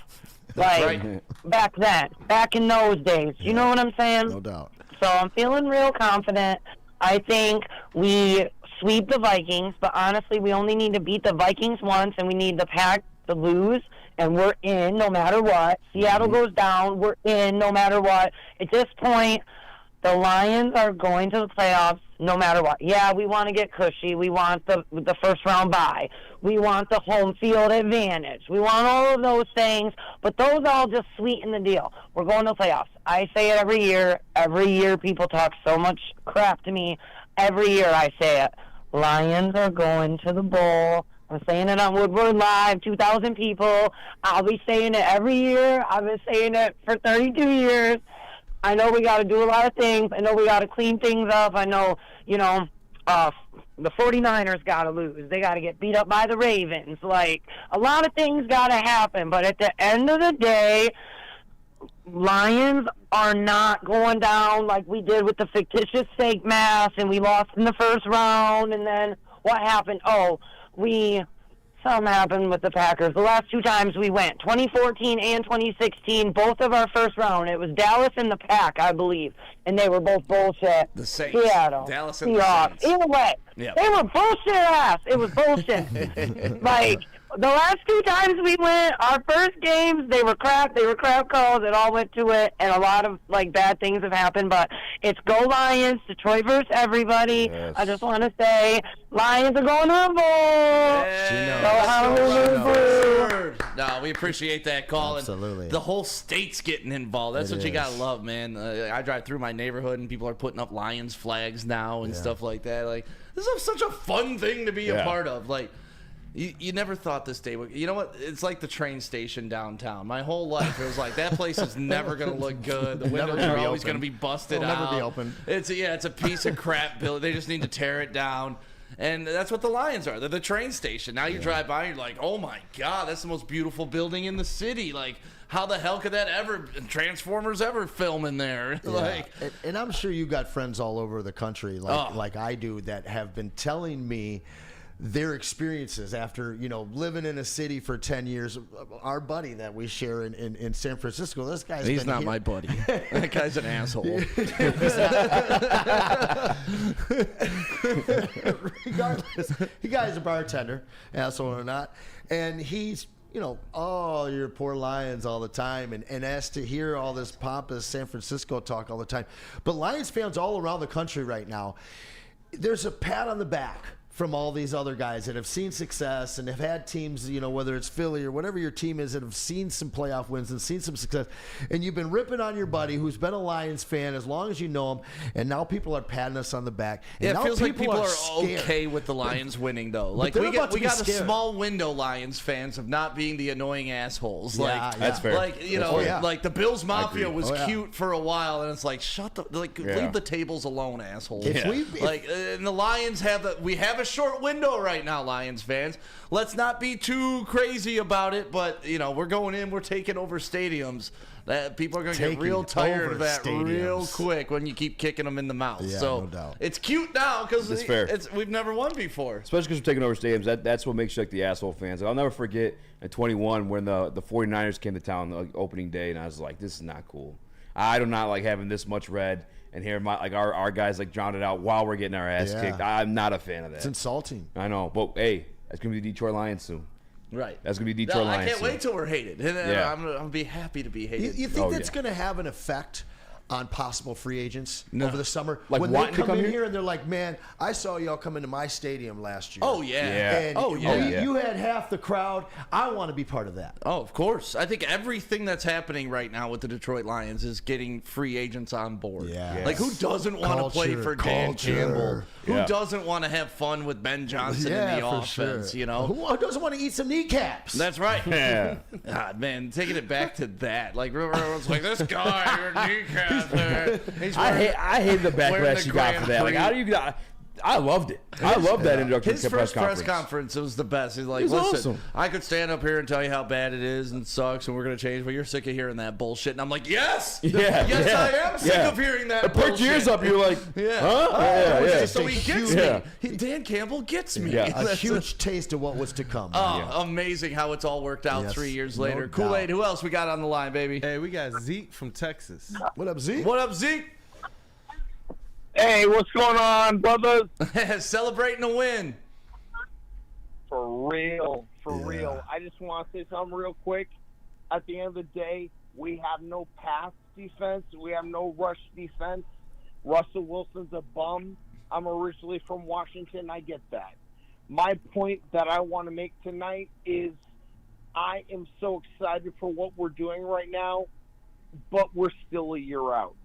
Back then, back in those days. You know what I'm saying? No doubt. So I'm feeling real confident. I think we sweep the Vikings, but honestly, we only need to beat the Vikings once, and we need the Pack to lose, and we're in no matter what. Seattle goes down, we're in no matter what. At this point, the Lions are going to the playoffs no matter what. Yeah, we want to get cushy. We want the first round bye. We want the home field advantage. We want all of those things, but those all just sweeten the deal. We're going to the playoffs. I say it every year. Every year people talk so much crap to me. Every year I say it. Lions are going to the bowl. I'm saying it on Woodward Live, 2,000 people. I'll be saying it every year. I've been saying it for 32 years. I know we got to do a lot of things. I know we got to clean things up. I know, the 49ers got to lose. They got to get beat up by the Ravens. Like, a lot of things got to happen. But at the end of the day, Lions are not going down like we did with the fictitious fake mask, and we lost in the first round. And then what happened? Something happened with the Packers. The last 2 times we went, 2014 and 2016, both of our first round. It was Dallas and the Pack, I believe, and they were both bullshit. The Saints. Seattle. Dallas and the Seahawks. Saints. Either way, Yep. they were bullshit ass. It was bullshit. Like, the last 2 times we went, our first games, they were crap. They were crap calls. It all went to it, and a lot of, like, bad things have happened. But it's go Lions, Detroit versus everybody. Yes. I just want to say, Lions are going to the bowl. Go Honolulu. No, we appreciate that call. Absolutely. And the whole state's getting involved. That's It what you got to is. love, man. I drive through my neighborhood, and people are putting up Lions flags now and stuff like that. Like, this is such a fun thing to be a part of. Like, you never thought this day would. You know what? It's like the train station downtown. My whole life, it was like, that place is never going to look good. The windows are always going to be busted out. It'll never be open. It's a piece of crap building. They just need to tear it down. And that's what the Lions are. They're the train station. Now you drive by and you're like, oh my God, that's the most beautiful building in the city. Like, how the hell could that Transformers ever film in there? Yeah. Like, and I'm sure you got friends all over the country, like I do, that have been telling me their experiences after, living in a city for 10 years. Our buddy that we share in San Francisco, this guy's he's been not here. my buddy. That guy's an asshole. Regardless, the guy's a bartender, asshole or not, and he's, oh, you're poor Lions all the time, and asked to hear all this pompous San Francisco talk all the time. But Lions fans all around the country right now, there's a pat on the back from all these other guys that have seen success and have had teams, whether it's Philly or whatever your team is, that have seen some playoff wins and seen some success. And you've been ripping on your buddy who's been a Lions fan as long as you know him, and now people are patting us on the back. And Yeah, now it feels like people are scared. okay with the Lions winning, though. Like, they're we about got to be a scared. small window, Lions fans, of not being the annoying assholes. Yeah, Like, yeah. That's fair. Like, like the Bills Mafia agree. was Oh, yeah. cute for a while, and it's like, leave the tables alone, assholes. If we- And the Lions we have a short window right now, Lions fans. Let's not be too crazy about it, but we're going in, we're taking over stadiums. That people are going to get Taking real tired over of that real stadiums. quick when you keep kicking them in the mouth. Yeah, so no doubt. it's cute now because That's fair. we've never won before. Especially because we're taking over stadiums. That's what makes you like the asshole fans. Like, I'll never forget in 21 when the 49ers came to town the opening day, and I was like, this is not cool. I do not like having this much red and hearing our guys like drown it out while we're getting our ass Yeah. kicked. I'm not a fan of that. It's insulting. I know, but hey, that's gonna be the Detroit Lions soon. Right. That's gonna be Detroit I Lions. can't soon. wait till we're hated. And Yeah. I'm gonna be happy to be hated. You think Oh, that's yeah. going to have an effect on possible free agents No. over the summer? Like when they wanting to come come in here? here and they're like, man, I saw y'all come into my stadium last year. Oh, yeah. Yeah. And Oh, yeah. You had half the crowd. I want to be part of that. Oh, of course. I think everything that's happening right now with the Detroit Lions is getting free agents on board. Yeah. Like, who doesn't want to play Culture, for Dan culture. Campbell? Who Yeah. doesn't want to have fun with Ben Johnson Yeah, in the for offense, sure. Who Who doesn't want to eat some kneecaps? That's right. Yeah. God, man, taking it back to that. Like, everyone's like, this guy, your kneecaps there. He's wearing- I hate the wearing backlash the you got Grand for that. Like, Prix. how do you? I loved it. I loved that introduction His to first press press conference, it was the best. He's like, It was listen, awesome. I could stand up here and tell you how bad it is and sucks and we're going to change, but you're sick of hearing that bullshit. And I'm like, yes! Yeah, Yes, yeah, I am sick yeah. of hearing that Perk bullshit. your ears up. You're like, Yeah. huh? Oh, Yeah. So he gets Yeah. me. Dan Campbell gets me. Yeah. A That's huge taste of what was to come. amazing how it's all worked out Yes, 3 years no later. doubt. Kool-Aid, who else we got on the line, baby? Hey, we got Zeke from Texas. What up, Zeke? What up, Zeke? Hey, what's going on, brothers? Celebrating a win. For real, for Yeah. real. I just want to say something real quick. At the end of the day, we have no pass defense. We have no rush defense. Russell Wilson's a bum. I'm originally from Washington. I get that. My point that I want to make tonight is I am so excited for what we're doing right now, but we're still a year out.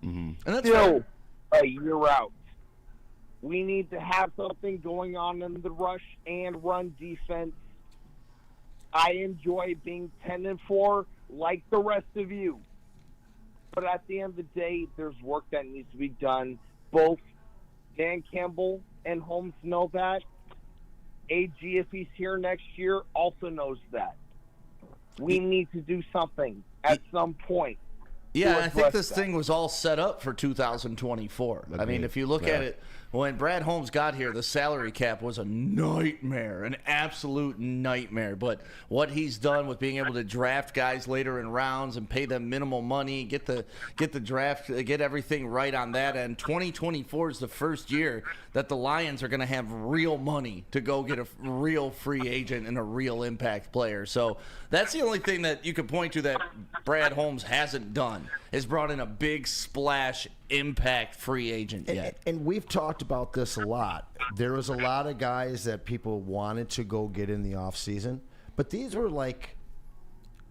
And that's Still a year out. We need to have something going on in the rush and run defense. I enjoy being 10-4 like the rest of you. But at the end of the day, there's work that needs to be done, both Dan Campbell and Holmes know that. AG, if he's here next year, also knows that. We need to do something at some point. Yeah, I think this thing was all set up for 2024. I mean, if you look at it, when Brad Holmes got here, the salary cap was a nightmare, an absolute nightmare. But what he's done with being able to draft guys later in rounds and pay them minimal money, get the draft, get everything right on that end. 2024 is the first year that the Lions are going to have real money to go get a real free agent and a real impact player. So that's the only thing that you could point to that Brad Holmes hasn't done, is brought in a big splash impact free agent yet. And we've talked about this a lot. There was a lot of guys that people wanted to go get in the offseason, but these were like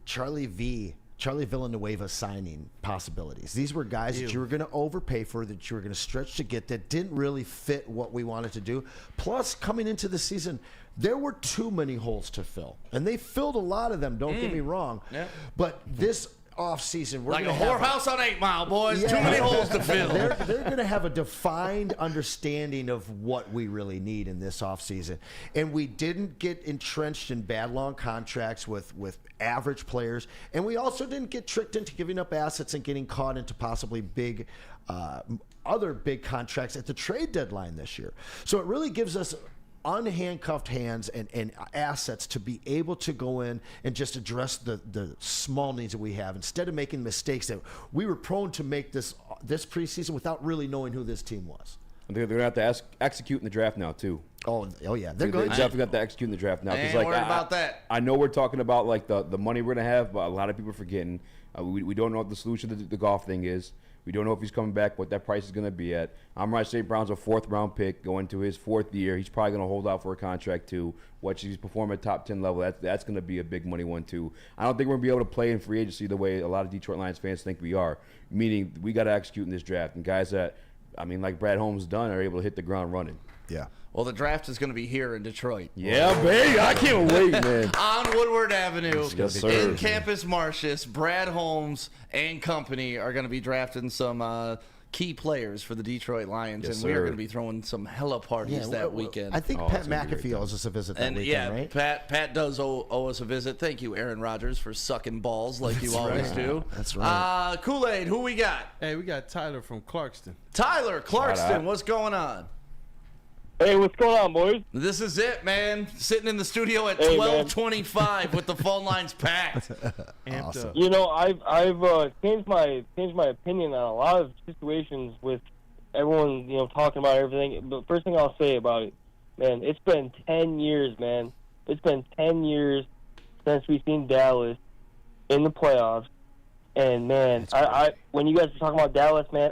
Charlie Villanueva signing possibilities. These were guys that you were going to overpay for, that you were going to stretch to get, that didn't really fit what we wanted to do. Plus, coming into the season, there were too many holes to fill, and they filled a lot of them, don't get me wrong. Yeah. But this off-season, we're like gonna a whorehouse on 8 Mile, boys. Yeah. Too many holes to fill. They're going to have a defined understanding of what we really need in this off-season. And we didn't get entrenched in bad long contracts with average players. And we also didn't get tricked into giving up assets and getting caught into possibly big other big contracts at the trade deadline this year. So it really gives us unhandcuffed hands and assets to be able to go in and just address the small needs that we have, instead of making mistakes that we were prone to make this preseason without really knowing who this team was. I think they're going to have to execute in the draft now, too. Oh yeah, they're good. definitely got to execute in the draft now. I ain't worried about that. I know we're talking about like the money we're going to have, but a lot of people are forgetting. We don't know what the solution to the golf thing is. We don't know if he's coming back, what that price is going to be at. Amon-Ra St. Brown's a 4th-round pick going to his 4th year. He's probably going to hold out for a contract, too. Watch he's performing at top 10 level. That's going to be a big money one, too. I don't think we're going to be able to play in free agency the way a lot of Detroit Lions fans think we are, meaning we got to execute in this draft. And guys that, I mean, like Brad Holmes done, are able to hit the ground running. Yeah. Well, the draft is going to be here in Detroit. Yeah, baby. I can't wait, man. On Woodward Avenue, yes, sir. in Campus Martius, Brad Holmes and company are going to be drafting some key players for the Detroit Lions, Yes, and we are sir. going to be throwing some hella parties that weekend. I think Pat McAfee owes us a visit that weekend, right? Pat does owe us a visit. Thank you, Aaron Rodgers, for sucking balls like you always do. That's right. Kool-Aid, who we got? Hey, we got Tyler from Clarkston. Tyler Clarkston, what's going on? Hey, what's going on, boys? This is it, man. Sitting in the studio at Hey, 12:25 with the phone lines packed. Awesome. You know, I've changed my opinion on a lot of situations with everyone, talking about everything. But first thing I'll say about it, man, it's been 10 years, man. It's been 10 years since we've seen Dallas in the playoffs. And, man, I when you guys were talking about Dallas, man,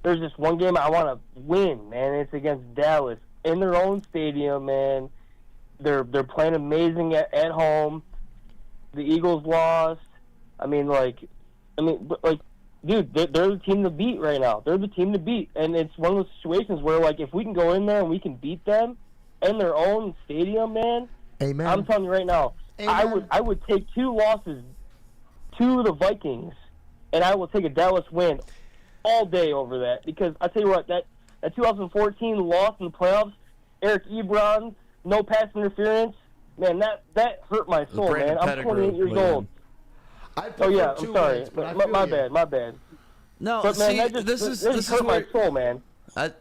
there's just one game I want to win, man. It's against Dallas in their own stadium, man. They're playing amazing at home. The Eagles lost. Dude, they're the team to beat right now. They're the team to beat, and it's one of those situations where, like, if we can go in there and we can beat them in their own stadium, man. Amen. I'm telling you right now, I would take 2 losses to the Vikings, and I will take a Dallas win all day over that, because I tell you what, that 2014 loss in the playoffs, Eric Ebron, no pass interference, man, that hurt my soul, man. I'm 28 years old. I'm sorry, my bad. No, but man, see, that this is hurt my where soul, man.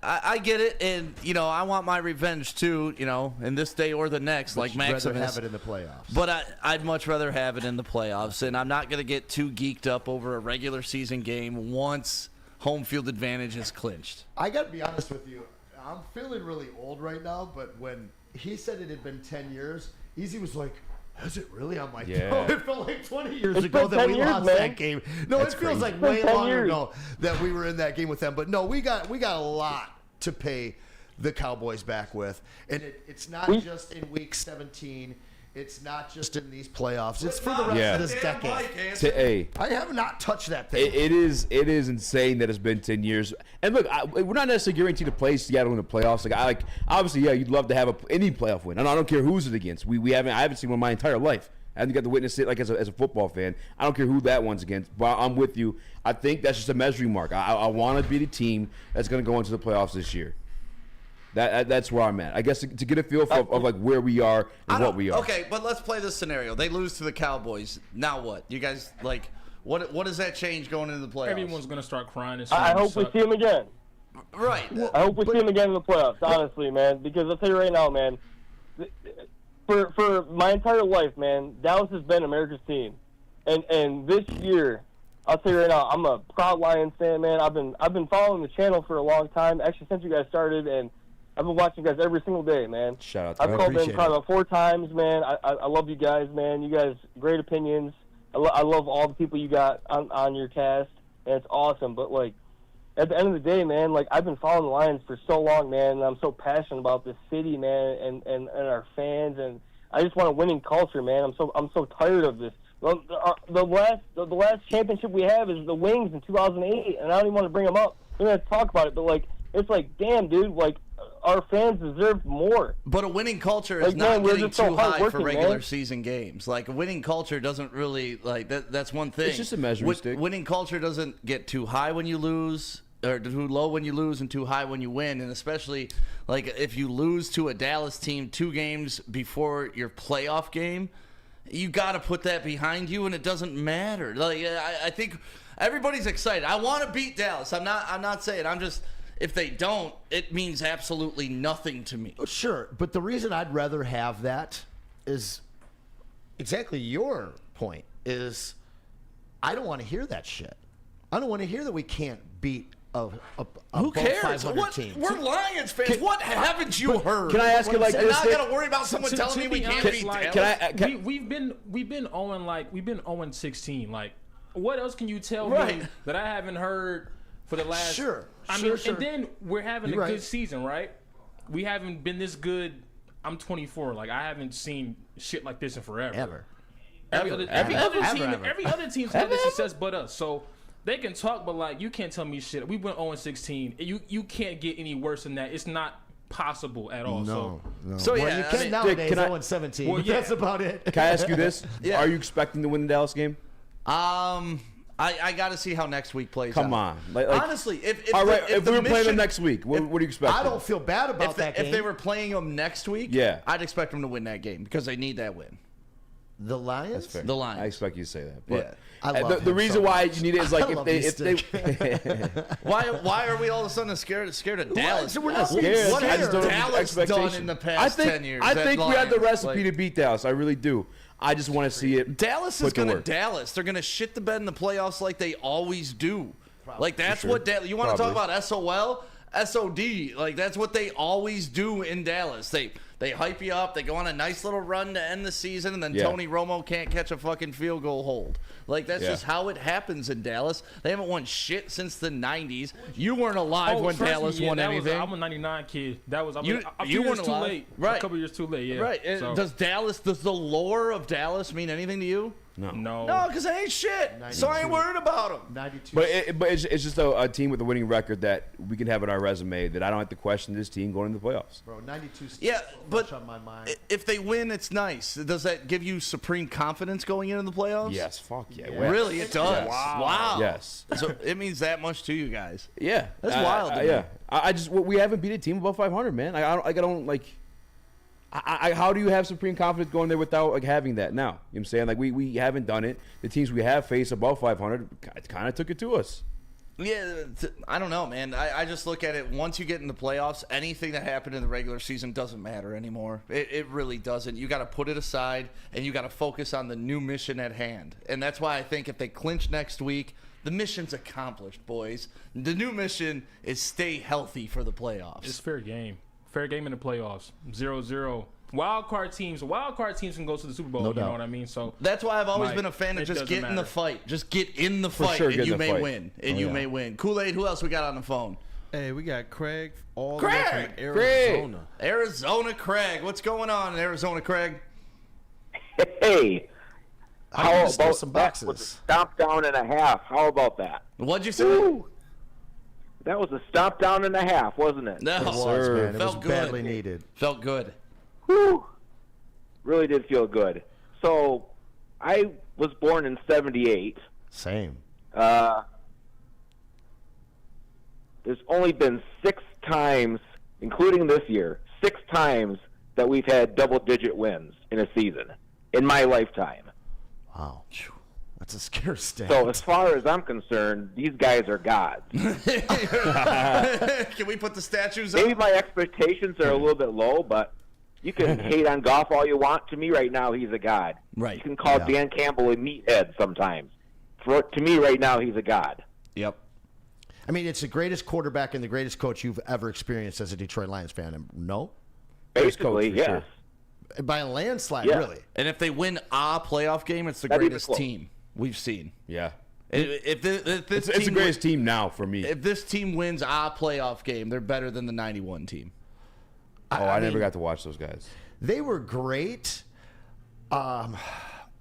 I get it, and I want my revenge too, in this day or the next, But like you'd rather Maximus. have it in the playoffs. But I'd much rather have it in the playoffs, and I'm not going to get too geeked up over a regular season game once home field advantage is clinched. I got to be honest with you. I'm feeling really old right now, but when he said it had been 10 years, Easy was like, has it really? I'm like, Yeah. no, it felt like 20 years It's ago been that 10 we years, lost man. that game. No, That's it feels crazy. like It's been way 10 longer years. ago that we were in that game with them. But no, we got a lot to pay the Cowboys back with. And it's not just in week 17. It's not just in these playoffs. It's for the rest of this decade. I have not touched that thing. It is insane that it's been 10 years. And look, we're not necessarily guaranteed to play Seattle in the playoffs. Obviously, you'd love to have any playoff win. I don't care who's it against. I haven't seen one my entire life. I haven't got to witness it like as a football fan. I don't care who that one's against, but I'm with you. I think that's just a measuring mark. I want to be the team that's going to go into the playoffs this year. That's where I'm at. I guess to get a feel of like where we are and what we are. Okay, but let's play this scenario. They lose to the Cowboys. Now what? You guys like what does that change going into the playoffs? Everyone's gonna start crying. And I hope we see him again. Right. I hope we see him again in the playoffs, honestly, man. Because I'll tell you right now, man, for my entire life, man, Dallas has been America's team. And this year, I'll tell you right now, I'm a proud Lions fan, man. I've been following the channel for a long time, actually since you guys started, and I've been watching you guys every single day, man. Shout out to I've called in probably about 4 times, man. I love you guys, man. You guys, great opinions. I love all the people you got on your cast, and it's awesome. But, like, at the end of the day, man, like, I've been following the Lions for so long, man, and I'm so passionate about this city, man, and our fans, and I just want a winning culture, man. I'm so tired of this. The last championship we have is the Wings in 2008, and I don't even want to bring them up. We're going to talk about it, but, like, it's like, damn, dude, like, our fans deserve more. But a winning culture is not getting too high for regular season games. Like, a winning culture doesn't really, like, that's one thing. It's just a measuring stick. Winning culture doesn't get too high when you lose, or too low when you lose, and too high when you win. And especially, like, if you lose to a Dallas team 2 games before your playoff game, you got to put that behind you, and it doesn't matter. Like, I think everybody's excited. I want to beat Dallas. I'm not saying. I'm just... If they don't, it means absolutely nothing to me. Sure, but the reason I'd rather have that is exactly your point, is I don't want to hear that shit. I don't want to hear that we can't beat a Who cares? 500 team. We're Lions fans. What haven't you heard? Can I ask you like and this? now I got to worry about someone telling me we can't beat Dallas. We've been 0-16. Like, what else can you tell Right. me that I haven't heard for the last? Sure. I mean, and then we're having a good season, right? We haven't been this good. I'm 24. Like, I haven't seen shit like this in forever. Every other team's had this success but us. So they can talk, but like, you can't tell me shit. We went 0-16. You can't get any worse than that. It's not possible at all. No. So well, yeah, you can nowadays 0-17. Well, yeah. That's about it. Can I ask you this? Are you expecting to win the Dallas game? I got to see how next week plays Come out. on. Like, honestly, if we were playing them next week, what do you expect? I don't feel bad about that game. If they were playing them next week, I'd expect them to win that game because they need that win. The Lions? That's fair. The Lions. I expect you to say that. But I love the reason why you need it is like if they why are we all of a sudden scared of Dallas? We're not scared. What I has just don't have Dallas done expectation. in the past 10 years? I think we have the recipe Like, to beat Dallas. I really do. I just want to see it. Dallas is put to going to work. Dallas. They're going to shit the bed in the playoffs like they always do. Like, that's sure. what Dallas. You want to talk Probably. about SOL? SOD. Like, that's what they always do in Dallas. They hype you up. They go on a nice little run to end the season, and then Tony Romo can't catch a fucking field goal hold. Like, that's just how it happens in Dallas. They haven't won shit since the 90s. You weren't alive when Dallas won anything. I'm a 99 kid. That was You weren't too alive. late. Right. A couple years too late. Yeah. Right. So, Does the lore of Dallas mean anything to you? no. No, because they ain't shit. So I ain't worried about them. 92. But it's just a team with a winning record that we can have on our resume that I don't have to question this team going into the playoffs. Bro, 92 Yeah, but on my mind. if they win, it's nice. Does that give you supreme confidence going into the playoffs? Yes, fuck yeah. Really, it does. Yes. Wow. Yes. So it means that much to you guys. Yeah, That's wild to me. Yeah, I just we haven't beat a team above 500, man. I don't like. How do you have supreme confidence going there without like having that now? You know what I'm saying? Like we haven't done it. The teams we have faced above 500 kind of took it to us. Yeah, I don't know, man. I just look at it, once you get in the playoffs, anything that happened in the regular season doesn't matter anymore. It really doesn't. You got to put it aside, and you got to focus on the new mission at hand. And that's why I think if they clinch next week, the mission's accomplished, boys. The new mission is stay healthy for the playoffs. It's fair game. Fair game in the playoffs. 0-0. Wild card teams can go to the Super Bowl. No you know doubt. what I mean? So that's why I've always been a fan of it just doesn't get in the matter. fight. Just get in the fight, sure, and get you in the may fight. win. And Oh, you yeah. may win. Kool-Aid, who else we got on the phone? Hey, we got Craig all the Craig! way from Arizona. Arizona Craig. What's going on in Arizona Craig? Hey, how you steal about some that boxes? was a stomp down and a half? How about that? What'd you say? Woo! That was a stomp down and a half, wasn't it? No, It was, sir. man. It Felt was good. badly needed. Felt good. Woo! Really did feel good. So I was born in '78. Same. There's only been 6 times, including this year, 6 times that we've had double-digit wins in a season in my lifetime. Wow. That's a scary stat. So as far as I'm concerned, these guys are gods. Can we put the statues up? Maybe my expectations are a little bit low, but you can hate on Goff all you want. To me right now, he's a god. Right. You can call Dan Campbell a meathead sometimes. To me right now, he's a god. Yep. I mean, it's the greatest quarterback and the greatest coach you've ever experienced as a Detroit Lions fan. No? Basically, yes. Sure. By a landslide, Yeah. really. And if they win a playoff game, it's the Not even greatest close. team we've seen. Yeah. If this It's team the greatest team now for me. If this team wins a playoff game, they're better than the '91 team. I never got to watch those guys. They were great. I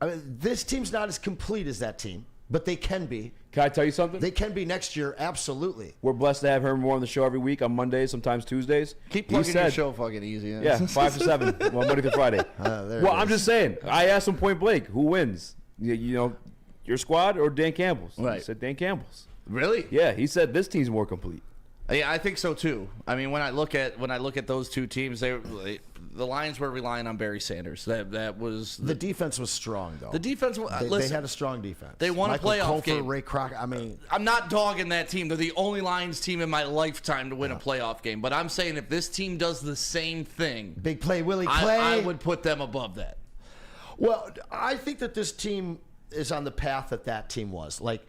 mean, this team's not as complete as that team, but they can be. Can I tell you something? They can be next year, absolutely. We're blessed to have Herman Moore on the show every week on Mondays, sometimes Tuesdays. Keep plugging your show fucking easy. Yeah, 5 to 7, well, Monday through Friday. Well, I'm just saying. I asked him point blank, who wins? You know, your squad or Dan Campbell's? Right. He said Dan Campbell's. Really? Yeah, he said this team's more complete. Yeah, I think so too. I mean, when I look at those two teams, the Lions were relying on Barry Sanders. That was The defense was strong, though. the defense. They had a strong defense. They won Michael a playoff Kofor, game. Ray Kroc. I mean, I'm not dogging that team. They're the only Lions team in my lifetime to win a playoff game. But I'm saying if this team does the same thing, big play, Willie Clay. I would put them above that. Well, I think that this team is on the path that team was. Like,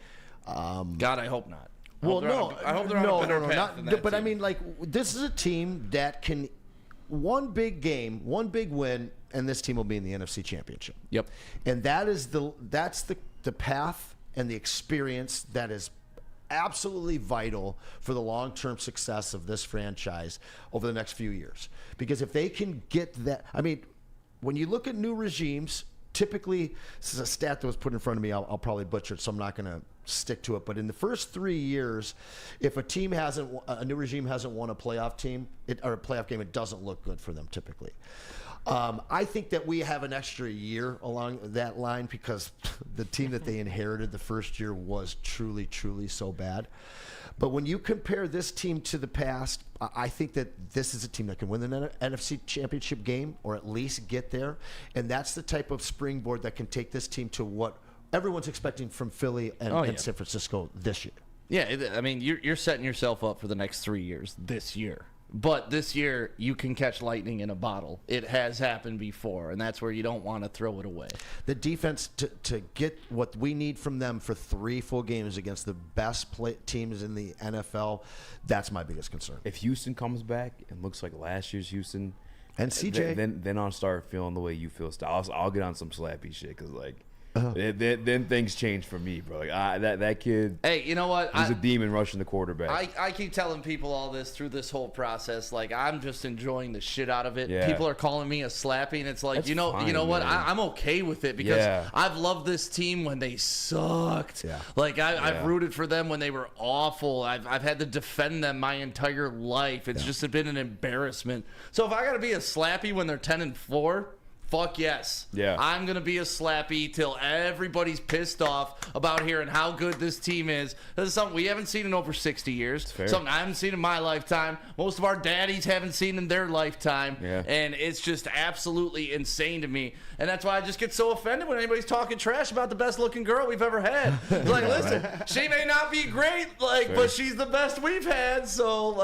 God, I hope not. Well, I hope they're on a better path than that but I team. mean, like, this is a team that can one big game, one big win, and this team will be in the NFC Championship. Yep. And that's the path and the experience that is absolutely vital for the long-term success of this franchise over the next few years. Because if they can get that, I mean, when you look at new regimes, typically, this is a stat that was put in front of me. I'll probably butcher it, so I'm not going to stick to it. But in the first 3 years, if a new regime hasn't won a playoff team or a playoff game, it doesn't look good for them typically. I think that we have an extra year along that line because the team that they inherited the first year was truly, truly so bad. But when you compare this team to the past, I think that this is a team that can win the NFC Championship game or at least get there. And that's the type of springboard that can take this team to what everyone's expecting from Philly and San Francisco this year. Yeah, I mean, you're setting yourself up for the next 3 years this year. But this year, you can catch lightning in a bottle. It has happened before, and that's where you don't want to throw it away. The defense, to get what we need from them for 3 full games against the best teams in the NFL, that's my biggest concern. If Houston comes back and looks like last year's Houston, and CJ, then I'll start feeling the way you feel. I'll get on some slappy shit because then things change for me, bro. Like that kid. Hey, you know what? He's a demon rushing the quarterback. I keep telling people all this through this whole process. Like, I'm just enjoying the shit out of it. Yeah. People are calling me a slappy, and it's like, That's you know what? man. I'm okay with it because I've loved this team when they sucked. Yeah. Like I've rooted for them when they were awful. I've had to defend them my entire life. It's just been an embarrassment. So if I got to be a slappy when they're 10-4. Fuck yes. Yeah. I'm going to be a slappy till everybody's pissed off about hearing how good this team is. This is something we haven't seen in over 60 years. Something I haven't seen in my lifetime. Most of our daddies haven't seen in their lifetime. Yeah. And it's just absolutely insane to me. And that's why I just get so offended when anybody's talking trash about the best looking girl we've ever had. Like, listen, she may not be great, but she's the best we've had. So,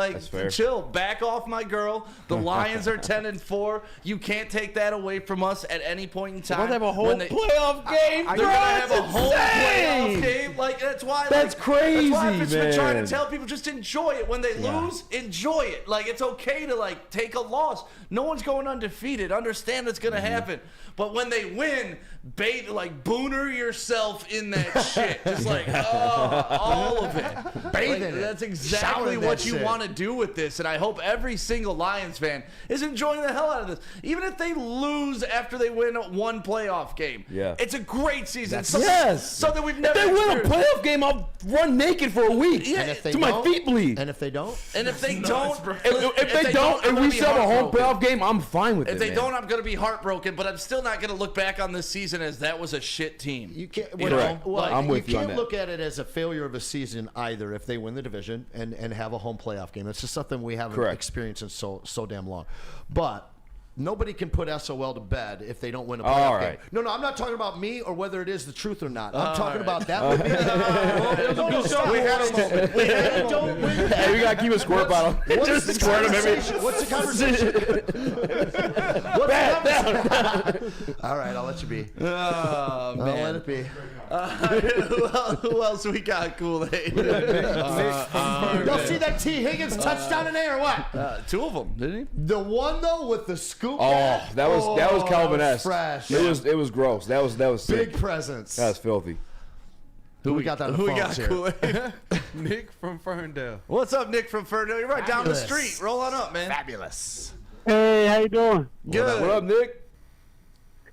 chill. Back off my girl. The Lions are 10-4. You can't take that away from us at any point in time. We're gonna have a whole playoff game. You're gonna have a whole playoff game. Like, that's why. That's crazy, That's why I've just been man. trying to tell people, just enjoy it. When they lose, enjoy it. Like, it's okay to take a loss. No one's going undefeated. Understand it's gonna happen. But when they win, booner yourself in that shit. Just all of it. Bathe in it. That's exactly what you shit. want to do with this. And I hope every single Lions fan is enjoying the hell out of this. Even if they lose after they win one playoff game. Yeah. It's a great season. Something we've If never they win a experienced. playoff game, I'll run naked for a week. Yeah. And if they till my feet bleed. And if they don't? And if they don't, If they don't, and we still have a home playoff game, I'm fine with it. If they man. don't, I'm going to be heartbroken, but I'm still not going to look back on this season season as that was a shit team. You can't. I'm with you on can't that. look at it as a failure of a season either if they win the division and have a home playoff game. It's just something we haven't experienced in so damn long. But nobody can put SOL to bed if they don't win a playoff game. No, I'm not talking about me or whether it is the truth or not. I'm talking about that would be. We had a moment. We had a moment. Hey, we got to keep a squirt bottle. What's the conversation? What's the conversation? All right, I'll let you be. Oh, man. I'll let it be. Who else we got, Kool-Aid? Y'all see that T. Higgins touchdown in there or what? 2 of them, didn't he? The one, though, with the scoop. Oh, that was Calvin-esque. Fresh. It was gross. That was sick. Big presence. That was filthy. Who we got on the Who we phones got, here? Kool-Aid? Nick from Ferndale. What's up, Nick from Ferndale? You're right down the street. Roll on up, man. Fabulous. Hey, how you doing? Good. What up, Nick?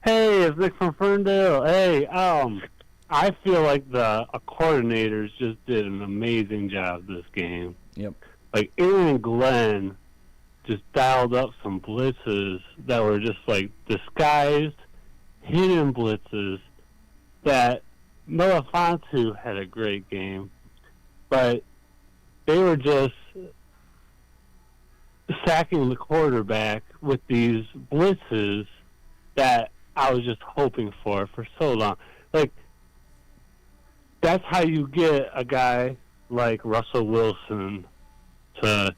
Hey, it's Nick from Ferndale. Hey, I feel like the coordinators just did an amazing job this game. Yep. Like Aaron Glenn just dialed up some blitzes that were just like disguised, hidden blitzes that Melifonte had a great game, but they were just sacking the quarterback with these blitzes that I was just hoping for so long. Like, that's how you get a guy like Russell Wilson to,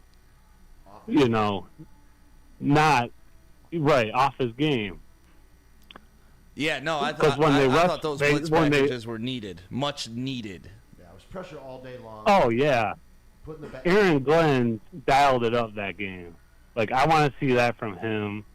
not off his game. Yeah, no, I thought those blitz packages were needed. Much needed. Yeah, it was pressure all day long. Oh, yeah. Aaron Glenn dialed it up that game. Like, I want to see that from him.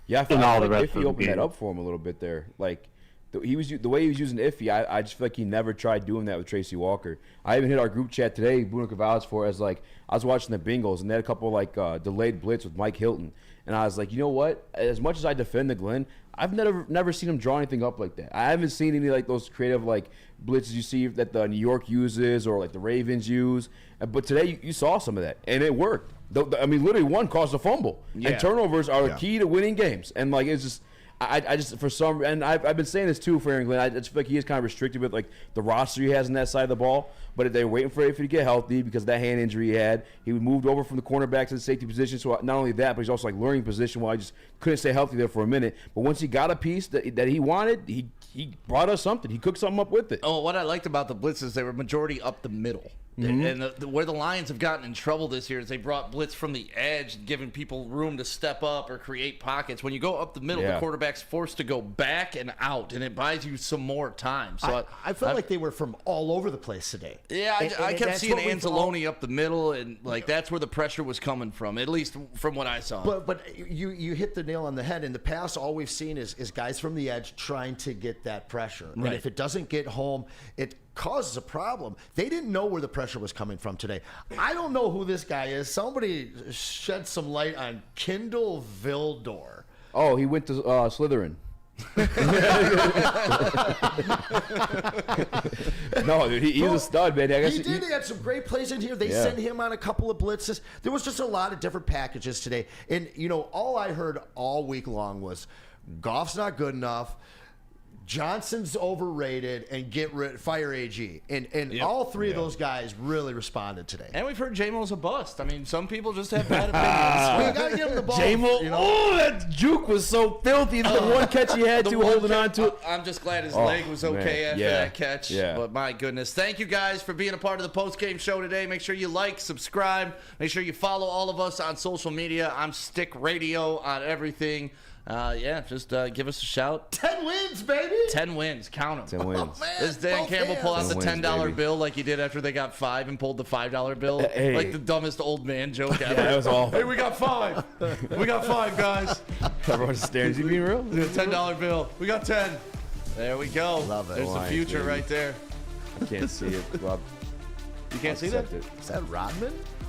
Yeah, I feel all like the rest Iffy of the opened that game. up for him a little bit there. Like, the way he was using Iffy, I just feel like he never tried doing that with Tracy Walker. I even hit our group chat today, Boone Cavales, for as like I was watching the Bengals and they had a couple like delayed blitz with Mike Hilton, and I was like, you know what? As much as I defend the Glenn, I've never seen him draw anything up like that. I haven't seen any like those creative like blitzes you see that the New York uses or like the Ravens use. But today you saw some of that, and it worked. I mean, literally one caused a fumble, and turnovers are the key to winning games. And like it's just. I just for some and I've been saying this too for Aaron Glenn. I just feel like he is kind of restricted with like the roster he has on that side of the ball. But if they were waiting for Iffy to get healthy because of that hand injury he had, he moved over from the cornerback to the safety position. So not only that, but he's also like learning position while he just couldn't stay healthy there for a minute. But once he got a piece that he wanted, he brought us something. He cooked something up with it. Oh, what I liked about the blitzes, they were majority up the middle. Mhm. And where the Lions have gotten in trouble this year is they brought blitz from the edge, giving people room to step up or create pockets. When you go up the middle, the quarterback's forced to go back and out, and it buys you some more time. So I felt like they were from all over the place today. Yeah, I kept that's seeing what we've Anzalone up the middle, and like that's where the pressure was coming from, at least from what I saw. But you hit the nail on the head. In the past, all we've seen is guys from the edge trying to get that pressure. Right. And if it doesn't get home, it causes a problem. They didn't know where the pressure was coming from today. I don't know who this guy is. Somebody shed some light on Kendall Vildor. Oh, he went to Slytherin. No, dude, he's a stud, man. I guess He did. He had some great plays in here. They sent him on a couple of blitzes. There was just a lot of different packages today. And, all I heard all week long was Goff's not good enough. Johnson's overrated, and fire AG. And all three of those guys really responded today. And we've heard J-Mo's a bust. I mean, some people just have bad opinions. Well, you got to give him the ball. J-Mo, that juke was so filthy. The one catch he had holding on to it. I'm just glad his leg was okay after that catch. Yeah. But my goodness. Thank you guys for being a part of the post-game show today. Make sure you like, subscribe. Make sure you follow all of us on social media. I'm Stick Radio on everything. Just give us a shout. 10 wins, baby. 10 wins. Count them. 10 wins. Does Dan Campbell pull out the $10 bill like he did after they got 5 and pulled the $5 bill? Hey. Like the dumbest old man joke ever. That was awful. Hey, we got 5. We got 5, guys. Everyone's staring. Is he being real? $10 bill. We got 10. There we go. Love it. There's the future right there. I can't see it, Rob. You can't see that? Is that Rodman?